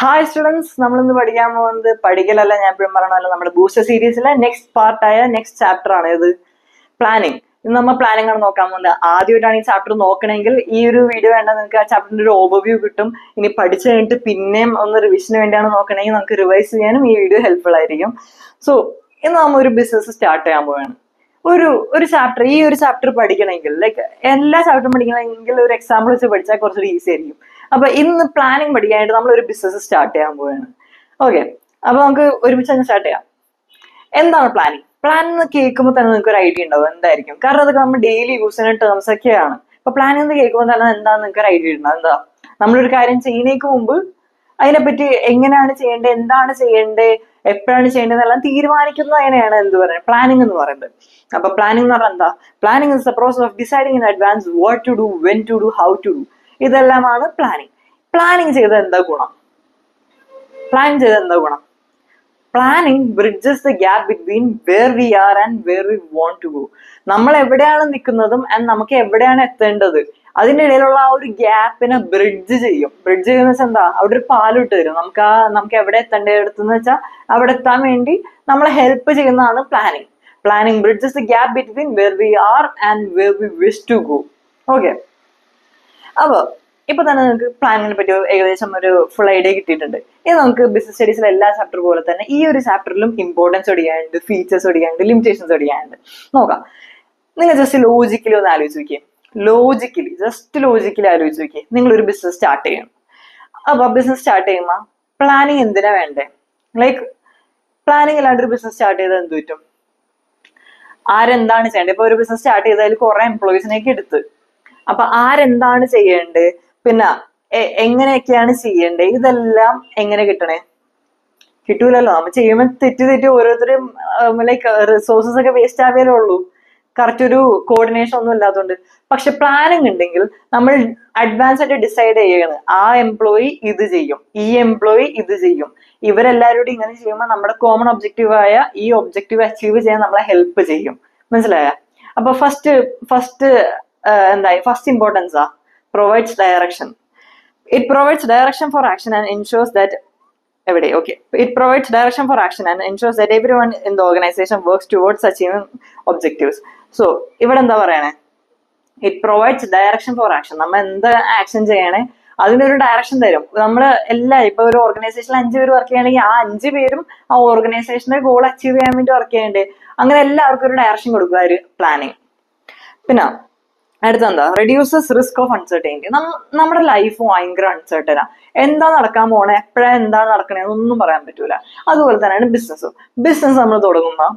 Hi students, നമ്മളിന്ന് പഠിക്കാൻ പോകുന്നത് പഠിക്കലല്ല, ഞാൻ എപ്പോഴും പറയണമല്ലോ, നമ്മുടെ ബൂസ്റ്റർ സീരീസിലെ നെക്സ്റ്റ് പാർട്ടായ നെക്സ്റ്റ് ചാപ്റ്റർ ആണ് ഇത്, പ്ലാനിങ്. ഇന്ന് നമ്മൾ പ്ലാനിങ് ആണ് നോക്കാൻ പോകുന്നത്. ആദ്യമായിട്ടാണ് ഈ ചാപ്റ്റർ നോക്കണമെങ്കിൽ ഈ ഒരു വീഡിയോ വേണ്ട, നിങ്ങൾക്ക് ആ ചാപ്റ്ററിന്റെ ഒരു ഓവർവ്യൂ കിട്ടും. ഇനി പഠിച്ചു കഴിഞ്ഞിട്ട് പിന്നെയും ഒന്ന് റിവിഷന് വേണ്ടിയാണ് നോക്കണമെങ്കിൽ നമുക്ക് റിവൈസ് ചെയ്യാനും ഈ വീഡിയോ ഹെൽപ്ഫുൾ ആയിരിക്കും. സോ ഇന്ന് നമ്മൾ ഒരു ബിസിനസ് സ്റ്റാർട്ട് ചെയ്യാൻ പോവുകയാണ്. ഒരു ചാപ്റ്റർ, ഈ ഒരു ചാപ്റ്റർ പഠിക്കണമെങ്കിൽ, ലൈക്ക് എല്ലാ ചാപ്റ്ററും പഠിക്കണമെങ്കിൽ ഒരു എക്സാമ്പിൾ വെച്ച് പഠിച്ചാൽ കുറച്ചുകൂടി ഈസി ആയിരിക്കും. അപ്പൊ ഇന്ന് പ്ലാനിങ് പഠിക്കാനായിട്ട് നമ്മൾ ഒരു ബിസിനസ് സ്റ്റാർട്ട് ചെയ്യാൻ പോവുകയാണ്. ഓക്കെ, അപ്പൊ നമുക്ക് ഒരുമിച്ച് അങ്ങ് സ്റ്റാർട്ട് ചെയ്യാം. എന്താണ് പ്ലാനിങ്? പ്ലാൻ എന്ന് കേൾക്കുമ്പോൾ തന്നെ നിങ്ങൾക്ക് ഒരു ഐഡിയ ഉണ്ടാവും എന്തായിരിക്കും, കാരണം അതൊക്കെ നമ്മൾ ഡെയിലി യൂസ് ചെയ്യുന്ന ടേംസ് ഒക്കെയാണ്. അപ്പൊ പ്ലാൻ എന്ന് കേൾക്കുമ്പോൾ തന്നെ എന്താണെന്ന് നിങ്ങൾക്ക് ഒരു ഐഡിയ ഉണ്ടാവും. എന്താ, നമ്മളൊരു കാര്യം ചെയ്യുന്നതിന് മുമ്പ് അതിനെപ്പറ്റി എങ്ങനെയാണ് ചെയ്യേണ്ടത്, എന്താണ് ചെയ്യേണ്ടത്, എപ്പോഴാണ് ചെയ്യേണ്ടത് എന്നെല്ലാം തീരുമാനിക്കുന്നത് അതിനെയാണ് എന്ത് പറയുന്നത്, പ്ലാനിങ് എന്ന് പറയുന്നത്. അപ്പൊ പ്ലാനിങ് എന്ന് പറഞ്ഞാൽ എന്താ? Planning is the process of deciding in advance what to do, when to do, how to do. ഇതെല്ലാമാണ് പ്ലാനിങ്. പ്ലാനിങ് ചെയ്ത എന്താ ഗുണം? Planning bridges the gap between where we are and where we want to go. നമ്മൾ എവിടെയാണ് നിൽക്കുന്നതും and നമുക്ക് എവിടെയാണ് എത്തേണ്ടത്, അതിൻ്റെ ഇടയിലുള്ള ആ ഒരു ഗ്യാപ്പിനെ ബ്രിഡ്ജ് ചെയ്യും. ബ്രിഡ്ജ് ചെയ്യുന്ന വെച്ചാൽ എന്താ, അവിടെ ഒരു പാലിട്ട് തരും. നമുക്ക് എവിടെ എത്തേണ്ടതെന്ന് വെച്ചാൽ അവിടെ എത്താൻ വേണ്ടി നമ്മളെ ഹെൽപ്പ് ചെയ്യുന്നതാണ് planning. Planning bridges the gap between where we are and where we wish to go. Okay, അപ്പൊ ഇപ്പൊ തന്നെ നിങ്ങൾക്ക് പ്ലാനിങ്ങിനെ പറ്റി ഏകദേശം ഒരു ഫുൾ ഐഡിയ കിട്ടിയിട്ടുണ്ട്. ഇത് നമുക്ക് ബിസിനസ് സ്റ്റഡീസിലെ എല്ലാ ചാപ്റ്റർ പോലെ തന്നെ ഈ ഒരു ചാപ്റ്ററിലും ഇമ്പോർട്ടൻസ് പഠിക്കാനുണ്ട്, ഫീച്ചേഴ്സ് പഠിക്കാനുണ്ട്, ലിമിറ്റേഷൻസ് പഠിക്കാനുണ്ട്. നോക്കാം. നിങ്ങൾ ജസ്റ്റ് ലോജിക്കലി ഒന്ന് ആലോചിച്ച് നോക്കിയേ. ലോജിക്കലി ആലോചിച്ച് നോക്കിയേ. നിങ്ങളൊരു ബിസിനസ് സ്റ്റാർട്ട് ചെയ്യണം. അപ്പൊ ബിസിനസ് സ്റ്റാർട്ട് ചെയ്യുമ്പോൾ പ്ലാനിങ് എന്തിനാ വേണ്ടേ? ലൈക്ക് പ്ലാനിങ് ഇല്ലാണ്ട് ഒരു ബിസിനസ് സ്റ്റാർട്ട് ചെയ്താൽ എന്ത് പറ്റും? ആരെന്താണ് ചെയ്യേണ്ടത്? ഇപ്പൊ ഒരു ബിസിനസ് സ്റ്റാർട്ട് ചെയ്താൽ കുറെ എംപ്ലോയീസിനെയൊക്കെ എടുത്ത്, അപ്പൊ ആരെന്താണ് ചെയ്യേണ്ടത്, പിന്നെ എങ്ങനെയൊക്കെയാണ് ചെയ്യേണ്ടത്, ഇതെല്ലാം എങ്ങനെ കിട്ടണേ? കിട്ടൂലല്ലോ. നമ്മൾ ചെയ്യുമ്പോൾ തെറ്റി ഓരോരുത്തരും ലൈക്ക് റിസോഴ്സസ് ഒക്കെ വേസ്റ്റ് ആവുകയല്ലേ ഉള്ളൂ, കറക്റ്റ് ഒരു കോർഡിനേഷൻ ഒന്നും ഇല്ലാത്തതുകൊണ്ട്. പക്ഷെ പ്ലാനിങ് ഉണ്ടെങ്കിൽ നമ്മൾ അഡ്വാൻസ് ആയിട്ട് ഡിസൈഡ് ചെയ്യാണ്, ആ എംപ്ലോയി ഇത് ചെയ്യും, ഈ എംപ്ലോയി ഇത് ചെയ്യും, ഇവരെല്ലാവരോടും ഇങ്ങനെ ചെയ്യുമ്പോൾ നമ്മുടെ കോമൺ ഒബ്ജക്റ്റീവായ ഈ ഒബ്ജക്റ്റീവ് അച്ചീവ് ചെയ്യാൻ നമ്മളെ ഹെൽപ്പ് ചെയ്യും. മനസ്സിലായ? അപ്പൊ first importance provides direction. It provides direction for action and ensures that it provides direction for action and ensures that everyone in the organization works towards achieving objectives. So ഇവിടെ എന്താ പറയണേ? It provides direction for action. നമ്മൾ എന്ത് action ചെയ്യണേ അതിനൊരു direction തരും. നമ്മൾ ഇപ്പൊ ഒരു ഓർഗനൈസേഷനിൽ 5 പേര് വർക്ക് ചെയ്യണമെങ്കിൽ ആ 5 പേരും ആ ഓർഗനൈസേഷന്റെ ഗോൾ അച്ചീവ് ചെയ്യാൻ വേണ്ടി വർക്ക് ചെയ്യണ്ടേ. അങ്ങനെ എല്ലാവർക്കും ഒരു ഡയറക്ഷൻ കൊടുക്കുക ഒരു പ്ലാനിങ്. പിന്നെ അടുത്തെന്താ? Reduces risk of uncertainty. നമ്മുടെ ലൈഫ് ഭയങ്കര അൺസർട്ടനാ. എന്താ നടക്കാൻ പോണേ, എപ്പോഴാ എന്താ നടക്കണേ ഒന്നും പറയാൻ പറ്റൂല. അതുപോലെ തന്നെയാണ് ബിസിനസ് നമ്മൾ തുടങ്ങുമ്പോൾ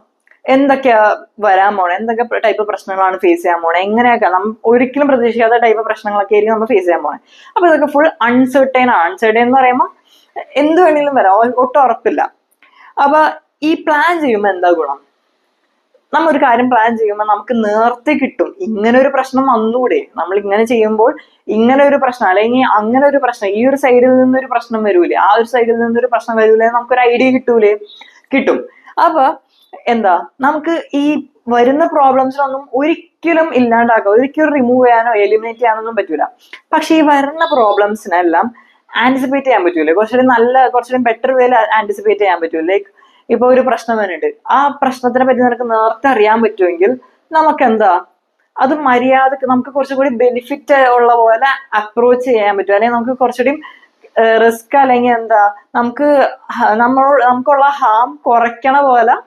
എന്തൊക്കെയാ വരാൻ പോണേ, എന്തൊക്കെ ടൈപ്പ് പ്രശ്നങ്ങളാണ് ഫേസ് ചെയ്യാൻ പോണേ, എങ്ങനെയൊക്കെ ഒരിക്കലും പ്രതീക്ഷിക്കാത്ത ടൈപ്പ് പ്രശ്നങ്ങളൊക്കെ ആയിരിക്കും നമ്മൾ ഫേസ് ചെയ്യാൻ പോണേ. അപ്പൊ ഇതൊക്കെ ഫുൾ അൺസർട്ടൈൻ എന്ന് പറയുമ്പോൾ എന്ത് വേണമെങ്കിലും വരാം, ഒട്ടും ഉറപ്പില്ല. അപ്പൊ ഈ പ്ലാൻ ചെയ്യുമ്പോൾ എന്താ ഗുണം? നമ്മ ഒരു കാര്യം പ്ലാൻ ചെയ്യുമ്പോൾ നമുക്ക് നേരത്തെ കിട്ടും, ഇങ്ങനെ ഒരു പ്രശ്നം വന്നൂടെ, നമ്മൾ ഇങ്ങനെ ചെയ്യുമ്പോൾ ഇങ്ങനെ ഒരു പ്രശ്നം അല്ലെങ്കിൽ അങ്ങനെ ഒരു പ്രശ്നം, ഈ ഒരു സൈഡിൽ നിന്നൊരു പ്രശ്നം വരൂലേ, ആ ഒരു സൈഡിൽ നിന്നൊരു പ്രശ്നം വരൂലേ, നമുക്കൊരു ഐഡിയ കിട്ടും. അപ്പൊ എന്താ, നമുക്ക് ഈ വരുന്ന പ്രോബ്ലംസിനൊന്നും ഒരിക്കലും ഇല്ലാണ്ടാക്കാം, ഒരിക്കലും റിമൂവ് ചെയ്യാനോ എലിമിനേറ്റ് ചെയ്യാനൊന്നും പറ്റൂല. പക്ഷെ ഈ വരുന്ന പ്രോബ്ലംസിനെല്ലാം ആന്റിസിപ്പേറ്റ് ചെയ്യാൻ പറ്റൂലേ, കുറച്ചുകൂടി ബെറ്റർ വേയിൽ ആന്റിസിപ്പേറ്റ് ചെയ്യാൻ പറ്റൂല. ലൈക്ക് ഇപ്പൊ ഒരു പ്രശ്നം വന്നിട്ട് ആ പ്രശ്നത്തിനെ പറ്റി നിനക്ക് നേരത്തെ അറിയാൻ പറ്റുമെങ്കിൽ നമുക്ക് എന്താ, അത് മര്യാദക്ക് നമുക്ക് കുറച്ചുകൂടി ബെനിഫിറ്റ് ഉള്ള പോലെ അപ്രോച്ച് ചെയ്യാൻ പറ്റും. അല്ലെങ്കിൽ നമുക്ക് കുറച്ചുകൂടി റിസ്ക് അല്ലെങ്കിൽ എന്താ, നമുക്കുള്ള ഹാം കുറയ്ക്കണ പോലെ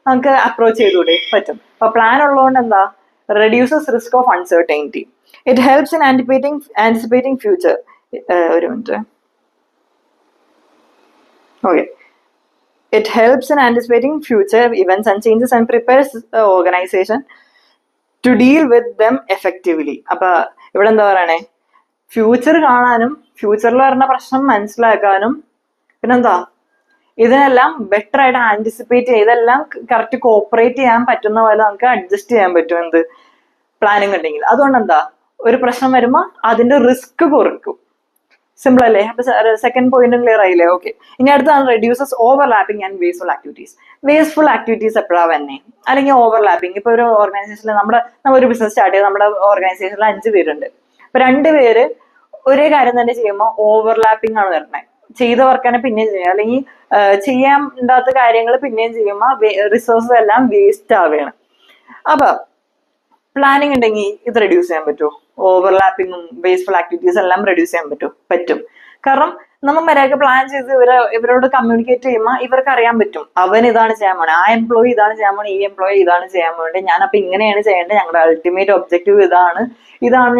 നമുക്ക് അപ്രോച്ച് ചെയ്തുകൂടെ പറ്റും. അപ്പൊ പ്ലാൻ ഉള്ളതുകൊണ്ട് എന്താ, reduces risk of uncertainty. It helps in anticipating future. ഒരു minute. Okay. It helps in anticipating future events and changes and prepares the organization to deal with them effectively. അപ്പൊ ഇവിടെ എന്താ പറയണേ, ഫ്യൂച്ചർ കാണാനും ഫ്യൂച്ചറിൽ വരുന്ന പ്രശ്നം മനസ്സിലാക്കാനും പിന്നെന്താ, ഇതിനെല്ലാം ബെറ്റർ ആയിട്ട് ആന്റിസിപ്പേറ്റ് ചെയ്ത് ഇതെല്ലാം കറക്റ്റ് കോപ്പറേറ്റ് ചെയ്യാൻ പറ്റുന്ന പോലെ നമുക്ക് അഡ്ജസ്റ്റ് ചെയ്യാൻ പറ്റും എന്ത്, പ്ലാനിങ് ഉണ്ടെങ്കിൽ. അതുകൊണ്ട് എന്താ, ഒരു പ്രശ്നം വരുമ്പോൾ അതിന്റെ റിസ്ക് കുറയ്ക്കും. സിമ്പിൾ അല്ലേ? അപ്പൊ സെക്കൻഡ് പോയിന്റും ക്ലിയർ ആയില്ലേ? ഓക്കെ. ഇനി അടുത്താണ് reduces overlapping and wasteful activities എപ്പോഴാണ് തന്നെ, അല്ലെങ്കിൽ ഓവർലാപ്പിംഗ്. ഇപ്പൊ ഒരു ഓർഗനൈസേഷനിൽ നമ്മൾ ഒരു ബിസിനസ് സ്റ്റാർട്ട് ചെയ്ത് നമ്മുടെ ഓർഗനൈസേഷനിൽ 5 പേരുണ്ട്. അപ്പൊ 2 പേര് ഒരേ കാര്യം തന്നെ ചെയ്യുമ്പോൾ ഓവർലാപ്പിംഗ് ആണ് വരണേ. ചെയ്ത വർക്ക് തന്നെ പിന്നെയും ചെയ്യും, അല്ലെങ്കിൽ ചെയ്യാൻ ഉണ്ടാത്ത കാര്യങ്ങൾ പിന്നെയും ചെയ്യുമ്പോൾ റിസോഴ്സസ് എല്ലാം വേസ്റ്റ് ആവുകയാണ്. അപ്പൊ പ്ലാനിങ് ഉണ്ടെങ്കിൽ ഇത് റെഡ്യൂസ് ചെയ്യാൻ പറ്റുമോ? ഓവർലാപ്പിങ്ങും വേസ്റ്റ്ഫുൾ ആക്ടിവിറ്റീസ് എല്ലാം റെഡ്യൂസ് ചെയ്യാൻ പറ്റും. കാരണം നമ്മൾ മര്യാദക്ക് പ്ലാൻ ചെയ്ത് ഇവരോട് കമ്മ്യൂണിക്കേറ്റ് ചെയ്യുമ്പോൾ ഇവർക്ക് അറിയാൻ പറ്റും, അവൻ ഇതാണ് ചെയ്യാൻ പോണേ, ആ എംപ്ലോയി ഇതാണ് ചെയ്യാൻ പോണേ, ഈ എംപ്ലോയി ഇതാണ് ചെയ്യാൻ പോകേണ്ടത്, ഞാൻ അപ്പൊ ഇങ്ങനെയാണ് ചെയ്യേണ്ടത്, ഞങ്ങളുടെ അൾട്ടിമേറ്റ് ഒബ്ജക്റ്റീവ് ഇതാണ്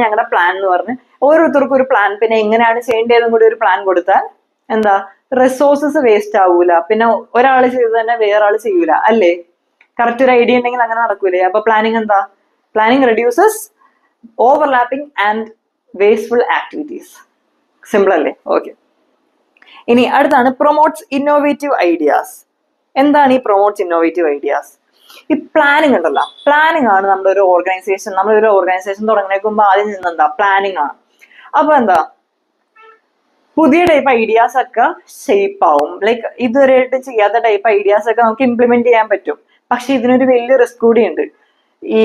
ഞങ്ങളുടെ പ്ലാൻ എന്ന് പറഞ്ഞ് ഓരോരുത്തർക്കും ഒരു പ്ലാൻ, പിന്നെ എങ്ങനെയാണ് ചെയ്യേണ്ടതെന്നും കൂടി ഒരു പ്ലാൻ കൊടുത്താൽ എന്താ റിസോഴ്സസ് വേസ്റ്റ് ആവൂല, പിന്നെ ഒരാൾ ചെയ്ത് തന്നെ വേറെ ആൾ ചെയ്യൂല അല്ലേ? കറക്റ്റ് ഒരു ഐഡിയ ഉണ്ടെങ്കിൽ അങ്ങനെ നടക്കൂലേ? അപ്പൊ പ്ലാനിങ് എന്താ? Planning reduces overlapping and wasteful activities. Simple അല്ലേ? ഓക്കെ. ഇനി അടുത്താണ് പ്രൊമോട്ട്സ് ഇന്നോവേറ്റീവ് ഐഡിയാസ്. എന്താണ് ഈ പ്രൊമോട്ട്സ് ഇന്നോവേറ്റീവ് ഐഡിയാസ്? ഈ പ്ലാനിങ് ഉണ്ടല്ലോ, പ്ലാനിങ് ആണ് നമ്മളൊരു ഓർഗനൈസേഷൻ തുടങ്ങുന്നേക്കുമ്പോൾ ആദ്യം നിന്നെന്താ? പ്ലാനിങ് ആണ്. അപ്പൊ എന്താ പുതിയ ടൈപ്പ് ഐഡിയാസ് ഒക്കെ ഷേപ്പ് ആവും. ലൈക്ക് ഇതുവരെയായിട്ട് ചെയ്യാത്ത ടൈപ്പ് ഐഡിയാസ് ഒക്കെ നമുക്ക് ഇംപ്ലിമെന്റ് ചെയ്യാൻ പറ്റും. പക്ഷെ ഇതിനൊരു വലിയ റിസ്ക് കൂടി ഉണ്ട്. ഈ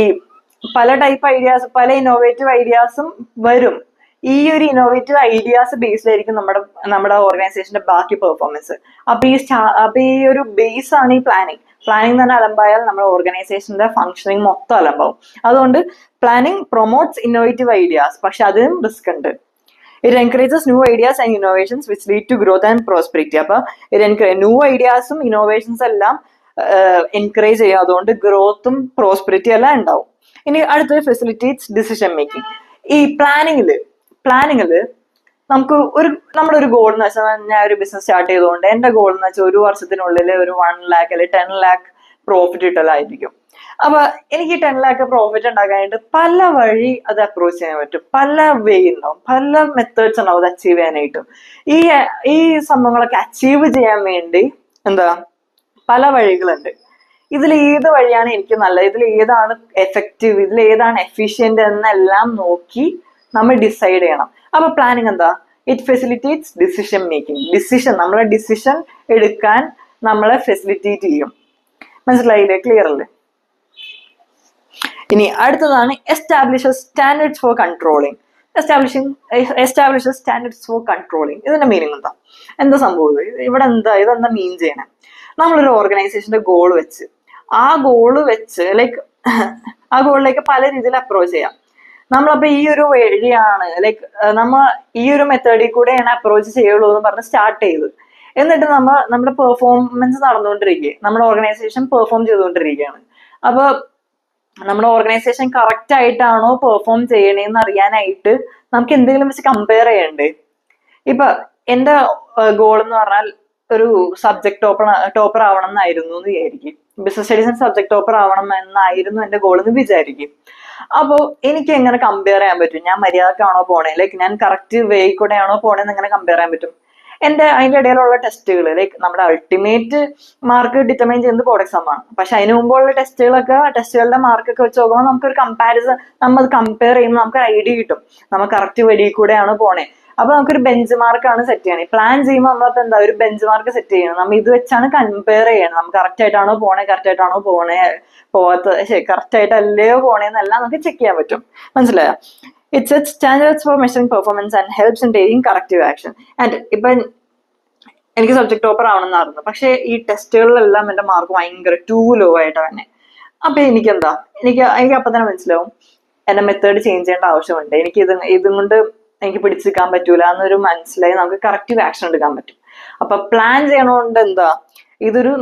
പല ടൈപ്പ് ഐഡിയാസ്, പല ഇന്നോവേറ്റീവ് ഐഡിയാസും വരും. ഈ ഒരു ഇന്നോവേറ്റീവ് ഐഡിയാസ് ബേസിലായിരിക്കും നമ്മുടെ ഓർഗനൈസേഷന്റെ ബാക്കി പെർഫോമൻസ്. അപ്പൊ ഈ ഒരു ബേസ് ആണ് ഈ പ്ലാനിങ് തന്നെ അലമ്പായാൽ നമ്മുടെ ഓർഗനൈസേഷന്റെ ഫംഗ്ഷനിങ് മൊത്തം അലമ്പാവും. അതുകൊണ്ട് പ്ലാനിങ് പ്രൊമോട്ട്സ് ഇന്നോവേറ്റീവ് ഐഡിയാസ്, പക്ഷെ അതിനും റിസ്ക് ഉണ്ട്. It encourages new ideas and innovations which lead to growth and prosperity. അപ്പൊ ന്യൂ ഐഡിയാസും ഇന്നോവേഷൻസ് എല്ലാം എൻകറേജ് ചെയ്യും, അതുകൊണ്ട് ഗ്രോത്തും പ്രോസ്പെരിറ്റി എല്ലാം ഉണ്ടാവും. ഇനി അടുത്തത് ഫെസിലിറ്റേറ്റ്സ് ഡിസിഷൻ മേക്കിംഗ്. ഈ പ്ലാനിങ്ങില് നമുക്ക് നമ്മുടെ ഒരു ഗോൾ എന്ന് വെച്ചാൽ, ഞാൻ ഒരു ബിസിനസ് സ്റ്റാർട്ട് ചെയ്തുകൊണ്ട് എന്റെ ഗോൾ എന്ന് വെച്ചാൽ 1 വർഷത്തിനുള്ളിൽ ഒരു 1 lakh അല്ലെങ്കിൽ 10 lakh പ്രോഫിറ്റ് കിട്ടലായിരിക്കും. അപ്പൊ എനിക്ക് 10 lakh പ്രോഫിറ്റ് ഉണ്ടാക്കാനായിട്ട് പല വഴി അത് അപ്രോച്ച് ചെയ്യാൻ പറ്റും, പല വേ ഉണ്ടാവും, പല മെത്തേഡ്സ് ഉണ്ടാവും അത് അച്ചീവ് ചെയ്യാനായിട്ടും. ഈ സംഭവങ്ങളൊക്കെ അച്ചീവ് ചെയ്യാൻ വേണ്ടി എന്താ പല വഴികളുണ്ട്. ഇതിൽ ഏത് വഴിയാണ് എനിക്ക് നല്ലത്, ഇതിൽ ഏതാണ് എഫക്റ്റീവ്, ഇതിൽ ഏതാണ് എഫിഷ്യന്റ് എന്നെല്ലാം നോക്കി നമ്മൾ ഡിസൈഡ് ചെയ്യണം. അപ്പൊ പ്ലാനിങ് എന്താ? It facilitates decision making. നമ്മളെ ഡിസിഷൻ എടുക്കാൻ നമ്മളെ ഫെസിലിറ്റേറ്റ് ചെയ്യും. മനസ്സിലായില്ലേ? ക്ലിയർ അല്ലേ? ഇനി അടുത്തതാണ് establishes standards four controlling. Establishes standards four controlling. ഇതിന്റെ മീനിങ് എന്താ സംഭവം? ഇതെന്താ മീൻ ചെയ്യണേ? നമ്മളൊരു ഓർഗനൈസേഷന്റെ ഗോൾ വെച്ച് ആ ഗോളിലേക്ക് പല രീതിയിൽ അപ്രോച്ച് ചെയ്യാം. നമ്മളപ്പോ ഈ ഒരു വഴിയാണ് ഈ ഒരു മെത്തേഡിൽ കൂടെയാണ് അപ്രോച്ച് ചെയ്യുള്ളൂ എന്ന് പറഞ്ഞ് സ്റ്റാർട്ട് ചെയ്തു. എന്നിട്ട് നമ്മുടെ പെർഫോമൻസ് നടന്നുകൊണ്ടിരിക്കുകയാണ്, നമ്മുടെ ഓർഗനൈസേഷൻ പെർഫോം ചെയ്തുകൊണ്ടിരിക്കുകയാണ്. അപ്പൊ നമ്മുടെ ഓർഗനൈസേഷൻ കറക്റ്റ് ആയിട്ടാണോ പെർഫോം ചെയ്യണേന്ന് അറിയാനായിട്ട് നമുക്ക് എന്തെങ്കിലും വെച്ച് കമ്പയർ ചെയ്യണ്ടേ? ഇപ്പൊ എന്റെ ഗോൾ എന്ന് പറഞ്ഞാൽ ഒരു സബ്ജക്ട് ടോപ്പർ ആവണം എന്നായിരുന്നു എന്ന് വിചാരിക്കും. ബിസിനസ് സ്റ്റഡീസിന് സബ്ജക്ട് ടോപ്പർ ആവണം എന്നായിരുന്നു എന്റെ ഗോൾ എന്ന് വിചാരിക്കും. അപ്പോ എനിക്ക് എങ്ങനെ കമ്പയർ ചെയ്യാൻ പറ്റും? ഞാൻ മര്യാദക്കാണോ പോണേ, ഞാൻ കറക്റ്റ് വേ കൂടെയാണോ പോണേന്ന് എങ്ങനെ കമ്പയർ ചെയ്യാൻ പറ്റും? അതിന്റെ ഇടയിലുള്ള ടെസ്റ്റുകൾ, നമ്മുടെ അൾട്ടിമേറ്റ് മാർക്ക് ഡിറ്റർമൈൻ ചെയ്യുന്നത് ബോർഡ് എക്സാം ആണ്. പക്ഷെ അതിന് മുമ്പുള്ള ടെസ്റ്റുകളുടെ മാർക്കൊക്കെ വെച്ച് നോക്കുമ്പോൾ നമുക്കൊരു നമ്മൾ കമ്പയർ ചെയ്യുമ്പോൾ നമുക്ക് ഐഡിയ കിട്ടും നമ്മൾ കറക്റ്റ് വഴി കൂടെയാണ് പോണേ. അപ്പൊ നമുക്കൊരു ബെഞ്ച് മാർക്കാണ് സെറ്റ് ചെയ്യണേ. പ്ലാൻ ചെയ്യുമ്പോൾ നമ്മളപ്പോ എന്താ ഒരു ബെഞ്ച് മാർക്ക് സെറ്റ് ചെയ്യണം. നമ്മൾ ഇത് വെച്ചാണ് കമ്പയർ ചെയ്യണം. നമുക്ക് കറക്റ്റ് ആയിട്ടാണോ പോണേ, കറക്റ്റ് ആയിട്ടല്ലയോ പോണേന്നെല്ലാം നമുക്ക് ചെക്ക് ചെയ്യാൻ പറ്റും. മനസ്സിലായോ? It sets standards for measuring performance and helps in taking corrective action. And ഇപ്പൊ എനിക്ക് സബ്ജക്ട് ടോപ്പർ ആവണമെന്നായിരുന്നു, പക്ഷെ ഈ ടെസ്റ്റുകളിലെല്ലാം എന്റെ മാർക്ക് ഭയങ്കര ടൂ ലോ ആയിട്ട് തന്നെ. അപ്പൊ എനിക്ക് അപ്പൊ തന്നെ മനസ്സിലാവും എന്റെ മെത്തേഡ് ചേഞ്ച് ചെയ്യേണ്ട ആവശ്യമുണ്ട്. ഇതും കൊണ്ട് എനിക്ക് പിടിച്ചെടുക്കാൻ പറ്റൂല എന്നൊരു മനസ്സിലായി നമുക്ക് കറക്റ്റീവ് ആക്ഷൻ എടുക്കാൻ പറ്റും. അപ്പൊ പ്ലാൻ ചെയ്യണോണ്ട്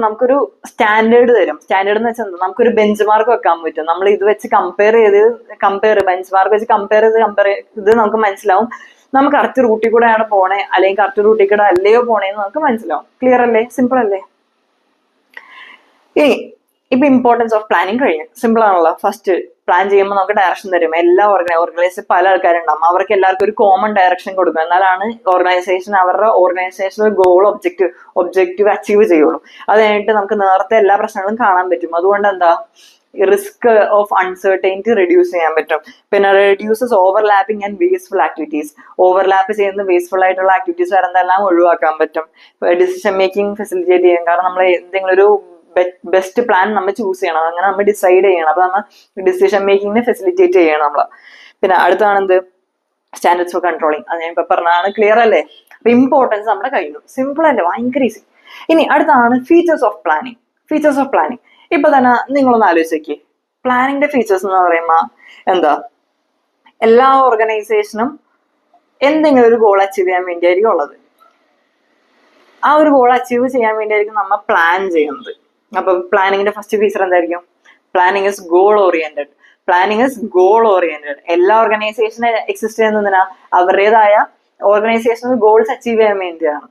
നമുക്കൊരു സ്റ്റാൻഡേർഡ് തരും. സ്റ്റാൻഡേർഡ് എന്ന് വെച്ചാൽ നമുക്കൊരു ബെഞ്ച് മാർക്ക് വെക്കാൻ പറ്റും. നമ്മൾ ഇത് വെച്ച് ബെഞ്ച് മാർക്ക് വെച്ച് കമ്പയർ ചെയ്ത് നമുക്ക് മനസ്സിലാവും നമ്മൾ കറക്റ്റ് റൂട്ടിൽ കൂടെയാണ് പോണേ അല്ലെങ്കിൽ കറക്റ്റ് റൂട്ടിൽ കൂടെ അല്ലയോ പോണേന്ന് നമുക്ക് മനസ്സിലാവും. ക്ലിയർ അല്ലേ? സിമ്പിൾ അല്ലേ? ഇപ്പൊ ഇമ്പോർട്ടൻസ് ഓഫ് പ്ലാനിങ് കഴിഞ്ഞു. സിമ്പിൾ ആണല്ലോ. ഫസ്റ്റ് പ്ലാൻ ചെയ്യുമ്പോൾ നമുക്ക് ഡയറക്ഷൻ തരും. എല്ലാ ഓർഗനൈസേഷൻ പല ആൾക്കാരുണ്ടാവും, അവർക്ക് എല്ലാവർക്കും ഒരു കോമൺ ഡയറക്ഷൻ കൊടുക്കും. എന്നാലാണ് അവരുടെ ഓർഗനൈസേഷണൽ ഗോൾ ഒബ്ജക്റ്റീവ് അച്ചീവ് ചെയ്യുള്ളൂ. അത് കഴിഞ്ഞിട്ട് നമുക്ക് നേരത്തെ എല്ലാ പ്രശ്നങ്ങളും കാണാൻ പറ്റും. അതുകൊണ്ട് റിസ്ക് ഓഫ് അൺസർട്ടൈനിറ്റി റെഡ്യൂസ് ചെയ്യാൻ പറ്റും. പിന്നെ reduces overlapping and wasteful activities. Overlap ചെയ്യുന്ന വേസ്റ്റ്ഫുൾ ആയിട്ടുള്ള ആക്ടിവിറ്റീസ് വരുന്നതെല്ലാം ഒഴിവാക്കാൻ പറ്റും. ഡിസിഷൻ മേക്കിംഗ് ഫെസിലിറ്റേറ്റ് ചെയ്യും. കാരണം നമ്മൾ എന്തെങ്കിലും ഒരു ബെസ്റ്റ് പ്ലാൻ നമ്മൾ ചൂസ് ചെയ്യണം, അങ്ങനെ നമ്മൾ ഡിസൈഡ് ചെയ്യണം. അപ്പൊ നമ്മൾ ഡിസിഷൻ മേക്കിങ്ങിനെ ഫെസിലിറ്റേറ്റ് ചെയ്യണം നമ്മള്. പിന്നെ അടുത്താണ് സ്റ്റാൻഡേർഡ്സ് ഫോർ കൺട്രോളിങ്. അത് ഞാൻ ഇപ്പൊ പറഞ്ഞതാണ്. ക്ലിയർ അല്ലേ? അപ്പൊ ഇമ്പോർട്ടൻസ് നമ്മുടെ കഴിഞ്ഞു. സിമ്പിൾ അല്ലേ, ഭയങ്കര ഈസി. ഇനി അടുത്താണ് features of planning. Features of planning ഇപ്പൊ തന്നെ നിങ്ങളൊന്ന് ആലോചിച്ച് നോക്കി. പ്ലാനിങ്ങിന്റെ ഫീച്ചേഴ്സ് എന്ന് പറയുമ്പോൾ എന്താ, എല്ലാ ഓർഗനൈസേഷനും എന്തെങ്കിലും ഒരു ഗോൾ അച്ചീവ് ചെയ്യാൻ വേണ്ടിയായിരിക്കും ഉള്ളത്. ആ ഒരു ഗോൾ അച്ചീവ് ചെയ്യാൻ വേണ്ടിയായിരിക്കും നമ്മൾ പ്ലാൻ ചെയ്യുന്നത്. അപ്പൊ പ്ലാനിങ്ങിന്റെ ഫസ്റ്റ് ഫീച്ചർ എന്തായിരിക്കും? Planning is goal oriented. Planning is goal oriented. എല്ലാ ഓർഗനൈസേഷനെ എക്സിസ്റ്റ് ചെയ്യുന്നതിനാ അവരുടേതായ ഓർഗനൈസേഷണൽ ഗോൾസ് അച്ചീവ് ചെയ്യാൻ വേണ്ടിയാണ്.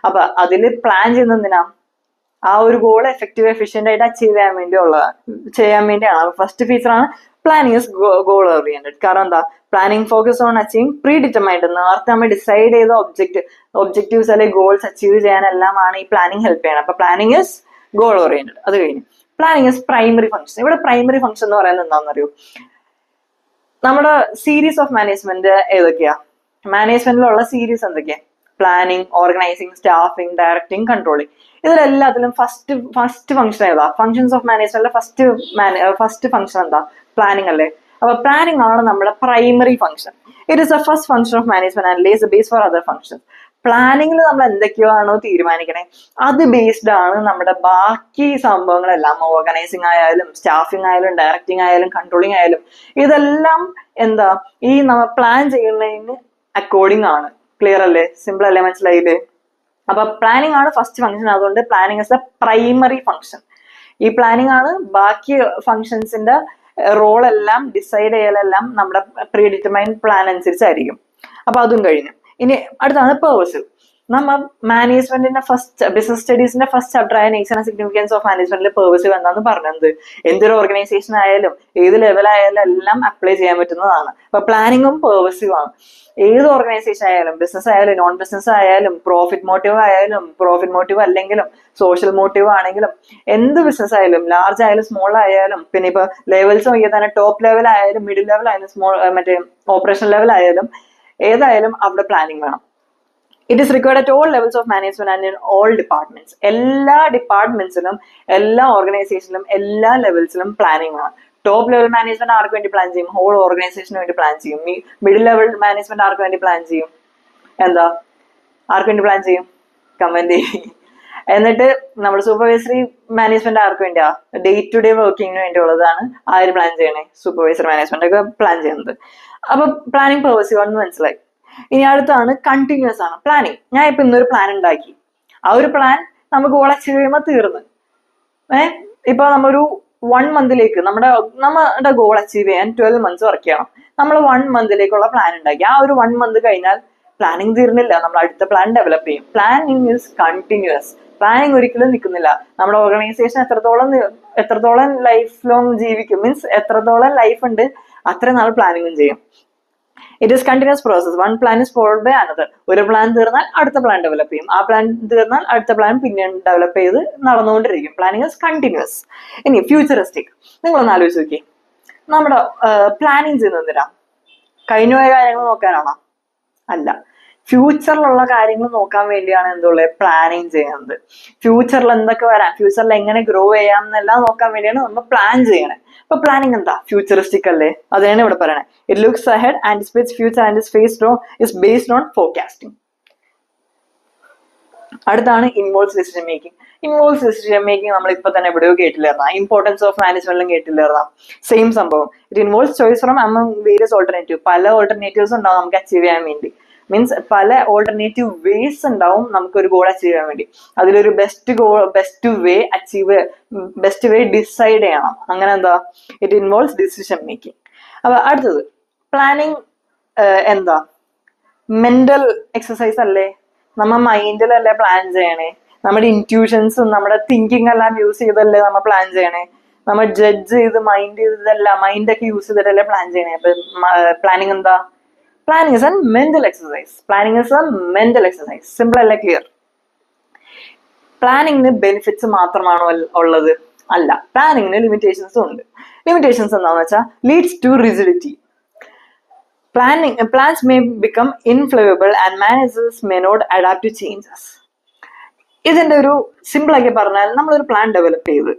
അപ്പൊ അതിൽ പ്ലാൻ ചെയ്യുന്നതിനാ ആ ഒരു ഗോൾ എഫക്റ്റീവ് എഫിഷ്യന്റ് ആയിട്ട് അച്ചീവ് ചെയ്യാൻ വേണ്ടിയാണ്. ഫസ്റ്റ് ഫീച്ചറാണ് പ്ലാനിങ് ഇസ് ഗോൾ ഓറിയന്റഡ്. കാരണം എന്താ, planning focus on achieving predetermined. നേരത്തെ നമ്മൾ ഡിസൈഡ് ചെയ്ത ഒബ്ജക്റ്റീവ്സ് അല്ലെങ്കിൽ ഗോൾസ് അച്ചീവ് ചെയ്യാനെല്ലാമാണ് ഈ പ്ലാനിങ് ഹെൽപ്പ് ചെയ്യണം. അപ്പൊ പ്ലാനിങ് ഇസ് ഗോൾ ഓറിയന്റഡ്. അത് കഴിഞ്ഞു പ്ലാനിങ് ഇസ് പ്രൈമറി ഫംഗ്ഷൻ. ഇവിടെ പ്രൈമറി ഫംഗ്ഷൻ എന്ന് പറയുന്നത് എന്താണെന്നറിയോ? നമ്മുടെ സീരീസ് ഓഫ് മാനേജ്മെന്റ് ഏതൊക്കെയാ? മാനേജ്മെന്റിലുള്ള സീരീസ് എന്തൊക്കെയാ? Planning, organising, staffing, directing, controlling. ഇതിലെല്ലാത്തിലും ഫസ്റ്റ് ഫംഗ്ഷൻ ഏതാ? ഫംഗ്ഷൻസ് ഓഫ് മാനേജ്മെന്റിലെ ഫസ്റ്റ് ഫംഗ്ഷൻ എന്താ? പ്ലാനിങ് അല്ലേ? അപ്പൊ പ്ലാനിങ് ആണ് നമ്മുടെ primary function. It is a first function of management and lays base for other functions. പ്ലാനിങ്ങിൽ നമ്മൾ എന്തൊക്കെയാണോ തീരുമാനിക്കണേ അത് ബേസ്ഡ് ആണ് നമ്മുടെ ബാക്കി സംഭവങ്ങളെല്ലാം. ഓർഗനൈസിങ് ആയാലും, സ്റ്റാഫിങ് ആയാലും, ഡയറക്ടിങ് ആയാലും, കൺട്രോളിങ് ആയാലും, ഇതെല്ലാം എന്താ, ഈ നമ്മൾ പ്ലാൻ ചെയ്യുന്നതിന് അക്കോർഡിംഗ് ആണ്. ക്ലിയർ അല്ലേ? സിമ്പിൾ അല്ലേ? മനസ്സിലായില്ലേ? അപ്പൊ പ്ലാനിങ് ആണ് ഫസ്റ്റ് ഫംഗ്ഷൻ. അതുകൊണ്ട് planning is A primary function. ഈ പ്ലാനിങ് ആണ് ബാക്കി ഫംഗ്ഷൻസിന്റെ റോൾ എല്ലാം ഡിസൈഡ് ചെയ്യലെല്ലാം നമ്മുടെ പ്രീ ഡിറ്റർമൈൻഡ് പ്ലാൻ അനുസരിച്ചായിരിക്കും. അപ്പൊ അതും കഴിഞ്ഞു. ഇനി അടുത്താണ് പേഴ്സ്. നമ്മൾ മാനേജ്മെന്റിന്റെ ബിസിനസ് സ്റ്റഡീസിന്റെ ഫസ്റ്റ് ചാപ്റ്റർ ആയ നേച്ചർ ആൻഡ് സിഗ്നിഫിക്കൻസ് ഓഫ് മാനേജ്മെന്റിലെ പേഴ്സീവ് എന്താന്ന് പറഞ്ഞത്. എന്തൊരു ഓർഗനൈസേഷൻ ആയാലും ഏത് ലെവലായാലും എല്ലാം അപ്ലൈ ചെയ്യാൻ പറ്റുന്നതാണ്. അപ്പൊ പ്ലാനിങ്ങും പേഴ്സീവ് ആണ്. ഏത് ഓർഗനൈസേഷൻ ആയാലും, ബിസിനസ് ആയാലും, നോൺ ബിസിനസ് ആയാലും, പ്രോഫിറ്റ് മോട്ടീവ് ആയാലും, പ്രോഫിറ്റ് മോട്ടീവ് അല്ലെങ്കിലും, സോഷ്യൽ മോട്ടീവ് ആണെങ്കിലും, എന്ത് ബിസിനസ് ആയാലും, ലാർജ് ആയാലും സ്മോൾ ആയാലും, പിന്നെ ഇപ്പൊ ലെവൽസ് നോക്കിയാൽ തന്നെ ടോപ്പ് ലെവൽ ആയാലും, മിഡിൽ ലെവൽ ആയാലും, മറ്റേ ഓപ്പറേഷൻ ലെവൽ ആയാലും, ഏതായാലും അവിടെ പ്ലാനിങ് വേണം. It is required at all levels of management and in all departments. എല്ലാ ഡിപ്പാർട്ട്മെന്റ്സിലും, എല്ലാ ഓർഗനൈസേഷനിലും, എല്ലാ ലെവൽസിലും പ്ലാനിങ് വേണം. ടോപ്പ് ലെവൽ മാനേജ്മെന്റ് ആർക്ക് വേണ്ടി പ്ലാൻ ചെയ്യും? ഹോൾ ഓർഗനൈസേഷന് വേണ്ടി പ്ലാൻ ചെയ്യും. മിഡിൽ ലെവൽ മാനേജ്മെന്റ് ആർക്ക് വേണ്ടി പ്ലാൻ ചെയ്യും? എന്താ, ആർക്ക് വേണ്ടി പ്ലാൻ ചെയ്യും? കമന്റ് ചെയ്യും. എന്നിട്ട് നമ്മുടെ സൂപ്പർവൈസറി മാനേജ്മെന്റ് ആർക്ക് വേണ്ടിയാ? ഡേ ടു ഡേ വർക്കിങ്ങിന് വേണ്ടിയുള്ളതാണ് ആര് പ്ലാൻ ചെയ്യണേ? സൂപ്പർവൈസറി മാനേജ്മെന്റ് ഒക്കെ പ്ലാൻ ചെയ്യുന്നത്. അപ്പൊ പ്ലാനിങ് പേഴ്സീവ് ആണെന്ന് മനസ്സിലായി. ഇനി അടുത്താണ് കണ്ടിന്യൂസ് ആണ് പ്ലാനിങ്. ഞാൻ ഇപ്പൊ ഇന്നൊരു പ്ലാൻ ഉണ്ടാക്കി, ആ ഒരു പ്ലാൻ നമുക്ക് ഗോൾ അച്ചീവ് ചെയ്യുമ്പോൾ തീർന്ന്. ഇപ്പൊ നമ്മൊരു 1 മന്തിലേക്ക് നമ്മുടെ ഗോൾ അച്ചീവ് ചെയ്യാൻ 12 മന്ത്സ് വർക്ക് ചെയ്യണം. നമ്മൾ 1 മന്തിലേക്കുള്ള പ്ലാൻ ഉണ്ടാക്കി. ആ ഒരു 1 മന്ത് കഴിഞ്ഞാൽ പ്ലാനിങ് തീർന്നില്ല, നമ്മൾ അടുത്ത പ്ലാൻ ഡെവലപ്പ് ചെയ്യും. Planning is continuous. പ്ലാനിങ് ഒരിക്കലും നിൽക്കുന്നില്ല. നമ്മുടെ ഓർഗനൈസേഷൻ എത്രത്തോളം ലൈഫ് ലോങ് ജീവിക്കും, മീൻസ് എത്രത്തോളം ലൈഫ് ഉണ്ട് അത്ര നാൾ പ്ലാനിങ്ങും ചെയ്യും. It is continuous process. One plan is followed by another. ഒരു പ്ലാൻ തീർന്നാൽ അടുത്ത പ്ലാൻ ഡെവലപ്പ് ചെയ്യും. ആ പ്ലാൻ തീർന്നാൽ അടുത്ത പ്ലാൻ പിന്നെ ഡെവലപ്പ് ചെയ്ത് നടന്നുകൊണ്ടിരിക്കും. Planning is continuous. ഇനി ഫ്യൂച്ചറിസ്റ്റിക്. നിങ്ങളൊന്ന് ആലോചിച്ച് നോക്കി, നമ്മുടെ പ്ലാനിങ് ചെയ്യുന്നതിനാ കഴിഞ്ഞ പോയ കാര്യങ്ങൾ നോക്കാനാണോ? അല്ല, ഫ്യൂച്ചറിലുള്ള കാര്യങ്ങൾ നോക്കാൻ വേണ്ടിയാണ് എന്തുള്ളത്? പ്ലാനിങ് ചെയ്യുന്നത്. ഫ്യൂച്ചറിൽ എന്തൊക്കെ വരാം, ഫ്യൂച്ചറിൽ എങ്ങനെ ഗ്രോ ചെയ്യാം എന്നെല്ലാം നോക്കാൻ വേണ്ടിയാണ് നമ്മൾ പ്ലാൻ ചെയ്യണേ. അപ്പൊ പ്ലാനിങ് എന്താ? ഫ്യൂച്ചറിസ്റ്റിക് അല്ലേ? അതാണ് ഇവിടെ പറയണേ. It looks ahead, anticipates future and is based on forecasting. അടുത്താണ് involves decision making. Involves decision making നമ്മൾ ഇപ്പൊ തന്നെ എവിടെയോ കേട്ടില്ലായിരുന്ന? ഇമ്പോർട്ടൻസ് ഓഫ് മാനേജ്മെന്റിലും കേട്ടില്ലായിരുന്ന? സെയിം സംഭവം. It involves choice from among various alternative. പല ഓൾട്ടർനേറ്റീവ്സ് ഉണ്ടാവും നമുക്ക് അച്ചീവ് ചെയ്യാൻ വേണ്ടി. മീൻസ് പല ഓൾട്ടർനേറ്റീവ് വേസ് ഉണ്ടാവും നമുക്ക് ഒരു ഗോൾ അച്ചീവ് ചെയ്യാൻ വേണ്ടി. അതിലൊരു ബെസ്റ്റ് വേ ഡിസൈഡ് ചെയ്യണം. അങ്ങനെ എന്താ? It involves decision making. അപ്പൊ അടുത്തത് പ്ലാനിങ് എന്താ? മെന്റൽ എക്സസൈസ് അല്ലേ? നമ്മ മൈൻഡിലല്ലേ പ്ലാൻ ചെയ്യണേ? നമ്മുടെ ഇൻറ്റ്യൂഷൻസും നമ്മുടെ തിങ്കിങ് എല്ലാം യൂസ് ചെയ്തല്ലേ നമ്മൾ പ്ലാൻ ചെയ്യണേ? നമ്മൾ ജഡ്ജ് ചെയ്ത് മൈൻഡൊക്കെ യൂസ് ചെയ്തിട്ടല്ലേ പ്ലാൻ ചെയ്യണേ? അപ്പൊ പ്ലാനിങ് എന്താ? Planning is a mental exercise. Planning is a mental exercise. Simple അല്ലേ? ക്ലിയർ? പ്ലാനിങ്ങിന് ബെനിഫിറ്റ്സ് മാത്രമാണോ ഉള്ളത്? അല്ല, പ്ലാനിങ്ങിന് ലിമിറ്റേഷൻസും ഉണ്ട്. ലിമിറ്റേഷൻസ് എന്താണെന്ന് വെച്ചാൽ leads to rigidity. Plans may become inflexible and managers may not adapt to changes. ഇതിന്റെ ഒരു സിമ്പിൾ ആക്കി പറഞ്ഞാൽ, നമ്മളൊരു പ്ലാൻ ഡെവലപ്പ് ചെയ്ത്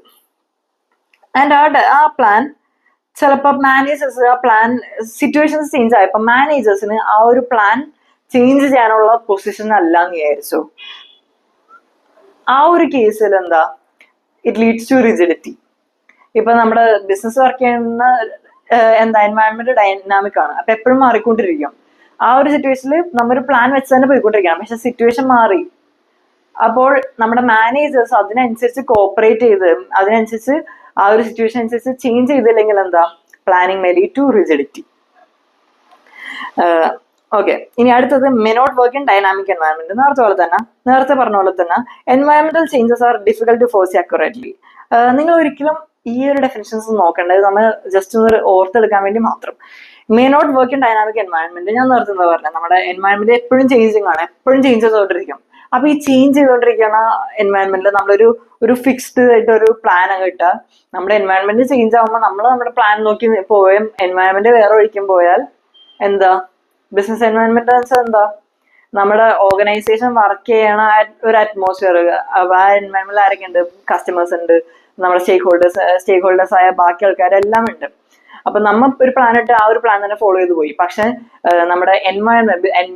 ആൻഡ് ആ പ്ലാൻ ചിലപ്പോൾ മാനേജേഴ്സ് ആ പ്ലാൻ സിറ്റുവേഷൻസ് ചേഞ്ച് ആയപ്പോൾ മാനേജേഴ്സിന് ആ ഒരു പ്ലാൻ ചേഞ്ച് ചെയ്യാനുള്ള പൊസിഷൻ അല്ല എന്ന് വിചാരിച്ചു. ആ ഒരു കേസിൽ എന്താ, ഇറ്റ് ലീഡ്സ് ടു റിജിഡിറ്റി. ഇപ്പൊ നമ്മുടെ ബിസിനസ് വർക്ക് ചെയ്യുന്ന എന്താ എൻവയൺമെന്റ് ഡൈനാമിക് ആണ്. അപ്പൊ എപ്പോഴും മാറിക്കൊണ്ടിരിക്കും. ആ ഒരു സിറ്റുവേഷനിൽ നമ്മൊരു പ്ലാൻ വെച്ച് തന്നെ പോയിക്കൊണ്ടിരിക്കണം. പക്ഷെ സിറ്റുവേഷൻ മാറി. അപ്പോൾ നമ്മുടെ മാനേജേഴ്സ് അതിനനുസരിച്ച് കോപ്പറേറ്റ് ചെയ്ത് അതിനനുസരിച്ച് ആ ഒരു സിറ്റുവേഷൻ അനുസരിച്ച് ചേഞ്ച് ചെയ്തില്ലെങ്കിൽ എന്താ, planning may lead to rigidity. Okay, ഇനി അടുത്തത് may not work in dynamic environment. നേരത്തെ പറഞ്ഞ പോലെ തന്നെ എൻവയൺമെന്റൽ changes are difficult to force accurately. നിങ്ങൾ ഒരിക്കലും ഈ ഒരു ഡെഫിനിഷൻസ് നോക്കേണ്ടത് നമ്മൾ ജസ്റ്റ് ഒന്ന് ഓർത്തെടുക്കാൻ വേണ്ടി മാത്രം. May not work in dynamic environment, ഞാൻ നേരത്തെ എന്താ പറഞ്ഞത്, നമ്മുടെ എൻവയൺമെന്റ് എപ്പോഴും ചേഞ്ചിങ് ആണ്, എപ്പോഴും ചേഞ്ച് ചെയ്തുകൊണ്ടിരിക്കും. അപ്പൊ ഈ ചേഞ്ച് ചെയ്തുകൊണ്ടിരിക്കുന്ന എൻവയൺമെന്റിൽ നമ്മളൊരു ഫിക്സ്ഡ് ആയിട്ട് ഒരു പ്ലാൻ അങ്ങ് ഇട്ടാൽ നമ്മുടെ എൻവയൺമെന്റ് ചേഞ്ച് ആകുമ്പോൾ നമ്മൾ നമ്മുടെ പ്ലാൻ നോക്കി പോയും എൻവയൺമെന്റ് വേറെ ഒഴിക്കും പോയാൽ എന്താ, ബിസിനസ് എൻവയൺമെന്റ് എന്താ, നമ്മുടെ ഓർഗനൈസേഷൻ വർക്ക് ചെയ്യണ ഒരു അറ്റ്മോസ്ഫിയർ, ആ എൻവയൺമെന്റിൽ ആരൊക്കെ ഉണ്ട്, കസ്റ്റമേഴ്സ് ഉണ്ട്, നമ്മുടെ സ്റ്റേക്ക് ഹോൾഡേഴ്സ് ആയ ബാക്കി ആൾക്കാരെല്ലാം ഉണ്ട്. അപ്പൊ നമ്മ ഒരു പ്ലാൻ ഇട്ട് ആ ഒരു പ്ലാൻ തന്നെ ഫോളോ ചെയ്ത് പോയി. പക്ഷെ നമ്മുടെ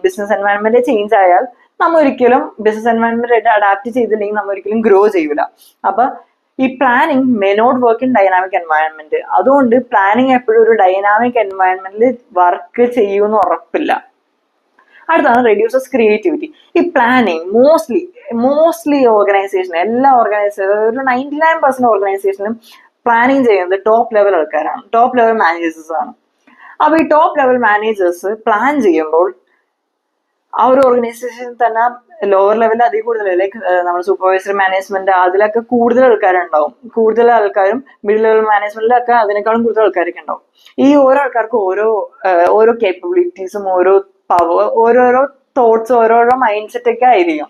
ബിസിനസ് എൻവയൺമെന്റ് ചേഞ്ച് ആയാൽ നമ്മ ഒരിക്കലും ബിസിനസ് എൻവയൺമെന്റ് അഡാപ്റ്റ് ചെയ്തില്ലെങ്കിൽ നമ്മ ഒരിക്കലും ഗ്രോ ചെയ്യൂല. അപ്പൊ ഈ planning may not work in dynamic environment. അതുകൊണ്ട് പ്ലാനിങ് എപ്പോഴും ഒരു ഡൈനാമിക് എൻവയൺമെന്റിൽ വർക്ക് ചെയ്യുമെന്ന് ഉറപ്പില്ല. അടുത്താണ് റെഡ്യൂസസ് ക്രിയേറ്റിവിറ്റി. ഈ പ്ലാനിങ് മോസ്റ്റ്ലി ഓർഗനൈസേഷൻ, എല്ലാ ഓർഗനൈസേഷനും ഒരു 99% ഓർഗനൈസേഷനും പ്ലാനിങ് ചെയ്യുന്നത് ടോപ്പ് ലെവൽ ആൾക്കാരാണ്, ടോപ്പ് ലെവൽ മാനേജേഴ്സ് ആണ്. അപ്പൊ ഈ ടോപ്പ് ലെവൽ മാനേജേഴ്സ് പ്ലാൻ ചെയ്യുമ്പോൾ ആ ഒരു ഓർഗനൈസേഷൻ തന്നെ ലോവർ ലെവലിൽ അതിൽ കൂടുതൽ, ലൈക്ക് നമ്മുടെ സൂപ്പർവൈസറി മാനേജ്മെന്റ് അതിലൊക്കെ കൂടുതൽ ആൾക്കാരുണ്ടാവും. കൂടുതൽ ആൾക്കാരും മിഡിൽ ലെവൽ മാനേജ്മെന്റിലൊക്കെ അതിനേക്കാളും കൂടുതൽ ആൾക്കാരൊക്കെ ഉണ്ടാവും. ഈ ഓരോ ആൾക്കാർക്കും ഓരോ കേപ്പബിലിറ്റീസും ഓരോ പവർ, ഓരോരോ തോട്ട്സ്, ഓരോരോ മൈൻഡ് സെറ്റ് ഒക്കെ ആയിരിക്കും.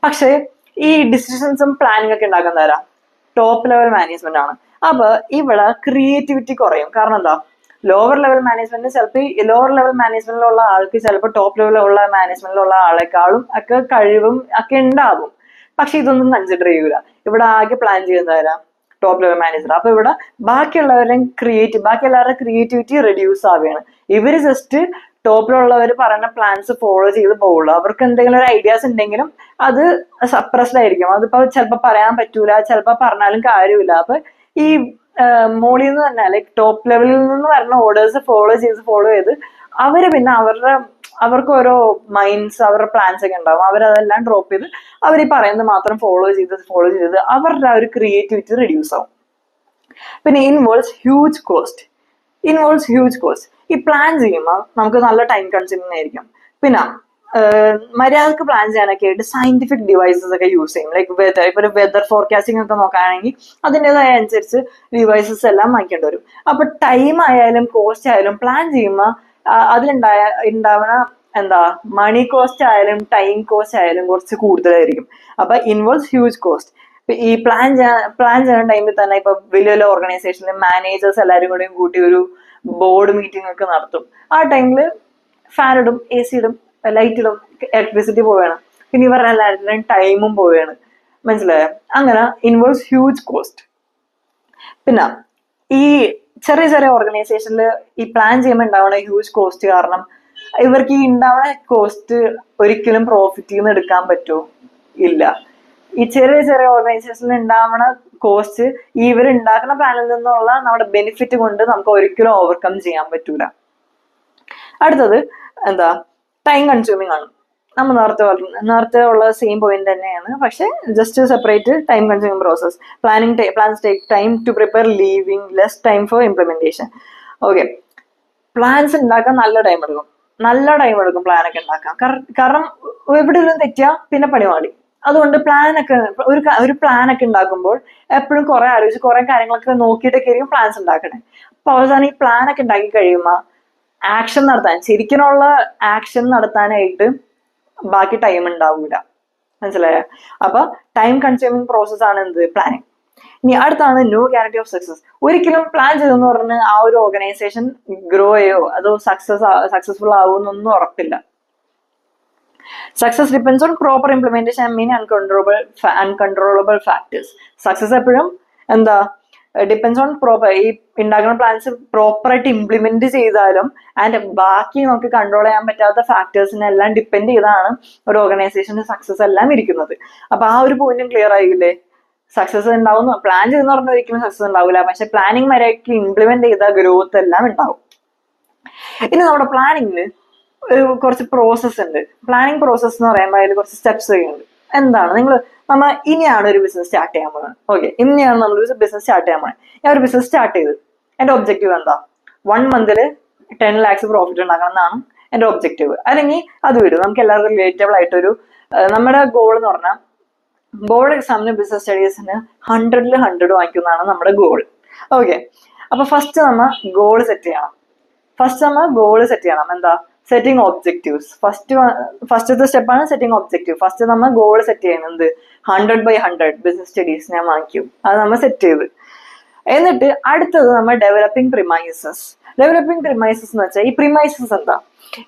പക്ഷെ ഈ ഡിസിഷൻസും പ്ലാനിങ് ഒക്കെ ഉണ്ടാക്കുന്നവരാ ടോപ്പ് ലെവൽ മാനേജ്മെന്റ് ആണ്. അപ്പൊ ഇവിടെ ക്രിയേറ്റിവിറ്റി കുറയും. കാരണം എന്താ, ലോവർ ലെവൽ മാനേജ്മെന്റ് ചിലപ്പോൾ ലോവർ ലെവൽ മാനേജ്മെന്റിലുള്ള ആൾക്ക് ചിലപ്പോൾ ടോപ്പ് ലെവലുള്ള മാനേജ്മെന്റിലുള്ള ആളെക്കാളും ഒക്കെ കഴിവും ഒക്കെ ഉണ്ടാകും. പക്ഷെ ഇതൊന്നും കൺസിഡർ ചെയ്യൂല. ഇവിടെ ആകെ പ്ലാൻ ചെയ്യുന്നവരാ ടോപ്പ് ലെവൽ മാനേജർ. അപ്പൊ ഇവിടെ ബാക്കിയുള്ളവരുടെ ക്രിയേറ്റിവിറ്റി റെഡ്യൂസ് ആവുകയാണ്. ഇവര് ജസ്റ്റ് ടോപ്പിലുള്ളവർ പറയുന്ന പ്ലാൻസ് ഫോളോ ചെയ്ത് പോവുള്ളൂ. അവർക്ക് എന്തെങ്കിലും ഒരു ഐഡിയാസ് ഉണ്ടെങ്കിലും അത് സപ്രസ്ഡ് ആയിരിക്കും. അതിപ്പോ ചിലപ്പോൾ പറയാൻ പറ്റൂല, ചിലപ്പോൾ പറഞ്ഞാലും കാര്യമില്ല. അപ്പൊ ഈ മോളിൽ നിന്ന് തന്നെ, ലൈക്ക് ടോപ്പ് ലെവലിൽ നിന്ന് വരുന്ന ഓർഡേഴ്സ് ഫോളോ ചെയ്ത് അവര് പിന്നെ അവർക്ക് ഓരോ മൈൻഡ്സ്, അവരുടെ പ്ലാൻസ് ഒക്കെ ഉണ്ടാവും. അവരതെല്ലാം ഡ്രോപ്പ് ചെയ്ത് അവർ ഈ പറയുന്നത് മാത്രം ഫോളോ ചെയ്ത് അവരുടെ ആ ഒരു ക്രിയേറ്റിവിറ്റി റെഡ്യൂസ് ആവും. പിന്നെ ഇൻവോൾവ്സ് ഹ്യൂജ് കോസ്റ്റ്. ഈ പ്ലാൻ ചെയ്യുമ്പോൾ നമുക്ക് നല്ല ടൈം കൺസ്യൂമിങ് ആയിരിക്കും. പിന്നെ മര്യാദക്ക് പ്ലാൻ ചെയ്യാനൊക്കെ ആയിട്ട് സയന്റിഫിക് ഡിവൈസസ് ഒക്കെ യൂസ് ചെയ്യും. ലൈക്ക് ഇപ്പൊ ഒരു വെതർ ഫോർകാസ്റ്റിംഗ് ഒക്കെ നോക്കുകയാണെങ്കിൽ അതിൻ്റെതായ അനുസരിച്ച് ഡിവൈസസ് എല്ലാം വാങ്ങിക്കേണ്ടി വരും. അപ്പൊ ടൈം ആയാലും കോസ്റ്റ് ആയാലും പ്ലാൻ ചെയ്യുമ്പോൾ ഉണ്ടാവുന്ന മണി കോസ്റ്റ് ആയാലും ടൈം കോസ്റ്റ് ആയാലും കുറച്ച് കൂടുതലായിരിക്കും. അപ്പൊ ഇൻവോൾവ്സ് ഹ്യൂജ് കോസ്റ്റ്. ഈ പ്ലാൻ ചെയ്യുന്ന ടൈമിൽ തന്നെ ഇപ്പൊ വലിയ വലിയ ഓർഗനൈസേഷനിൽ മാനേജേഴ്സ് എല്ലാവരും കൂടെയും കൂട്ടി ഒരു ബോർഡ് മീറ്റിംഗ് ഒക്കെ നടത്തും. ആ ടൈമിൽ ഫാൻ ഇടും, AC ഇടും, ലൈറ്റ് ഇടും, ഇലക്ട്രിസിറ്റി പോവുകയാണ്. പിന്നെ ഇവരുടെ എല്ലാവരുടെയും ടൈമും പോവുകയാണ്. മനസ്സിലായോ? അങ്ങനെ ഇൻവോൾവ്സ് ഹ്യൂജ് കോസ്റ്റ്. പിന്നെ ഈ ചെറിയ ഓർഗനൈസേഷനിൽ ഈ പ്ലാൻ ചെയ്യുമ്പോൾ ഉണ്ടാവുന്ന ഹ്യൂജ് കോസ്റ്റ് കാരണം ഇവർക്ക് ഈ ഉണ്ടാവുന്ന കോസ്റ്റ് ഒരിക്കലും പ്രോഫിറ്റിൽ നിന്ന് എടുക്കാൻ പറ്റുമോ? ഇല്ല. ഈ ചെറിയ ഓർഗനൈസേഷനിൽ ഉണ്ടാവുന്ന കോസ്റ്റ് ഇവരുണ്ടാക്കുന്ന പ്ലാനിൽ നിന്നുള്ള നമ്മുടെ ബെനിഫിറ്റ് കൊണ്ട് നമുക്ക് ഒരിക്കലും ഓവർകം ചെയ്യാൻ പറ്റൂല. അടുത്തത് ടൈം കൺസ്യൂമിങ് ആണ്. നമ്മൾ നേരത്തെ ഉള്ള സെയിം പോയിന്റ് തന്നെയാണ്, പക്ഷെ just separate time consuming process. Plans take time to prepare, leaving less time for implementation. Okay, plans ഉണ്ടാക്കാൻ നല്ല ടൈം എടുക്കും പ്ലാനൊക്കെ ഉണ്ടാക്കാം. കാരണം എവിടെയെങ്കിലും തെറ്റിയാൽ പിന്നെ പണിപാടി. അതുകൊണ്ട് ഒരു പ്ലാനൊക്കെ ഉണ്ടാക്കുമ്പോൾ എപ്പോഴും കുറെ ആലോചിച്ച് കുറെ കാര്യങ്ങളൊക്കെ നോക്കിയിട്ടൊക്കെ ആയിരിക്കും പ്ലാൻസ് ഉണ്ടാക്കണേ. അപ്പൊ അവസാനം ഈ പ്ലാനൊക്കെ ഉണ്ടാക്കി കഴിയുമ്പോൾ ശരിക്കുള്ള ആക്ഷൻ നടത്താനായിട്ട് ബാക്കി ടൈം ഉണ്ടാവൂല. മനസ്സിലായോ? അപ്പൊ ടൈം കൺസ്യൂമിങ് പ്രോസസ് ആണ് പ്ലാനിങ്. ഇനി അടുത്താണ് നോ ഗ്യാരണ്ടി ഓഫ് സക്സസ്. ഒരിക്കലും പ്ലാൻ ചെയ്തെന്ന് പറഞ്ഞ് ആ ഒരു ഓർഗനൈസേഷൻ ഗ്രോ ചെയ്യോ അതോ സക്സസ്ഫുൾ ആവുമെന്നൊന്നും ഉറപ്പില്ല. Success depends on proper implementation and many uncontrollable factors. Success എപ്പോഴും ഡിപ്പെൻസ് ഓൺ പ്രോപ്പർ ഈ ഉണ്ടാക്കുന്ന പ്ലാൻസ് പ്രോപ്പറായിട്ട് ഇംപ്ലിമെന്റ് ചെയ്താലും ആൻഡ് ബാക്കി നമുക്ക് കൺട്രോൾ ചെയ്യാൻ പറ്റാത്ത ഫാക്ടേഴ്സിനെല്ലാം ഡിപ്പെൻഡ് ചെയ്താണ് ഒരു ഓർഗനൈസേഷന്റെ സക്സസ് എല്ലാം ഇരിക്കുന്നത്. അപ്പൊ ആ ഒരു പോയിന്റും ക്ലിയർ ആയില്ലേ? സക്സസ് ഉണ്ടാവും, പ്ലാൻ ചെയ്തെന്ന് പറഞ്ഞാൽ ഒരിക്കലും സക്സസ് ഉണ്ടാവില്ല, പക്ഷെ പ്ലാനിങ് വരെയൊക്കെ ഇംപ്ലിമെന്റ് ചെയ്ത ഗ്രോത്ത് എല്ലാം ഉണ്ടാവും. ഇനി നമ്മുടെ പ്ലാനിങ്ങിൽ കുറച്ച് പ്രോസസ്സ് ഉണ്ട്. പ്ലാനിങ് പ്രോസസ്സ് എന്ന് പറയുമ്പോൾ അതിൽ കുറച്ച് സ്റ്റെപ്സ് ഉണ്ട്. എന്താണ് നമ്മ ഇനിയാണ് ഒരു ബിസിനസ് സ്റ്റാർട്ട് ചെയ്യാൻ പോകുന്നത്. ഓക്കെ, ഇനിയാണ് നമ്മളൊരു ബിസിനസ് സ്റ്റാർട്ട് ചെയ്യാൻ പോകുന്നത്. ഞാൻ ഒരു ബിസിനസ് സ്റ്റാർട്ട് ചെയ്ത് എന്റെ ഒബ്ജക്റ്റീവ് എന്താ? 1 month 10 lakhs പ്രോഫിറ്റ് ഉണ്ടാക്കണം എന്നാണ് എന്റെ ഒബ്ജക്റ്റീവ്. അല്ലെങ്കിൽ അത് വിടും, നമുക്ക് എല്ലാവർക്കും റിലേറ്റബിൾ ആയിട്ടൊരു നമ്മുടെ ഗോൾ എന്ന് പറഞ്ഞാൽ ബോർഡ് എക്സാമിന് ബിസിനസ് സ്റ്റഡീസിന് 100ൽ 100 വാങ്ങിക്കുന്നതാണ് നമ്മുടെ ഗോൾ. ഓക്കെ, അപ്പൊ ഫസ്റ്റ് നമ്മൾ ഗോൾ സെറ്റ് ചെയ്യണം. എന്താ? Setting objectives. ഫസ്റ്റത്തെ സ്റ്റെപ്പാണ് സെറ്റിംഗ് ഒബ്ജക്റ്റീവ്. ഫസ്റ്റ് നമ്മൾ ഗോൾ സെറ്റ് ചെയ്യുന്നത് 100/100 ബിസിനസ് സ്റ്റഡീസ് ഞാൻ വാങ്ങിക്കും. അത് നമ്മൾ സെറ്റ് ചെയ്ത്, എന്നിട്ട് അടുത്തത് നമ്മൾ ഡെവലപ്പിംഗ് പ്രിമൈസസ് എന്ന് വെച്ചാൽ ഈ പ്രിമൈസസ് എന്താ?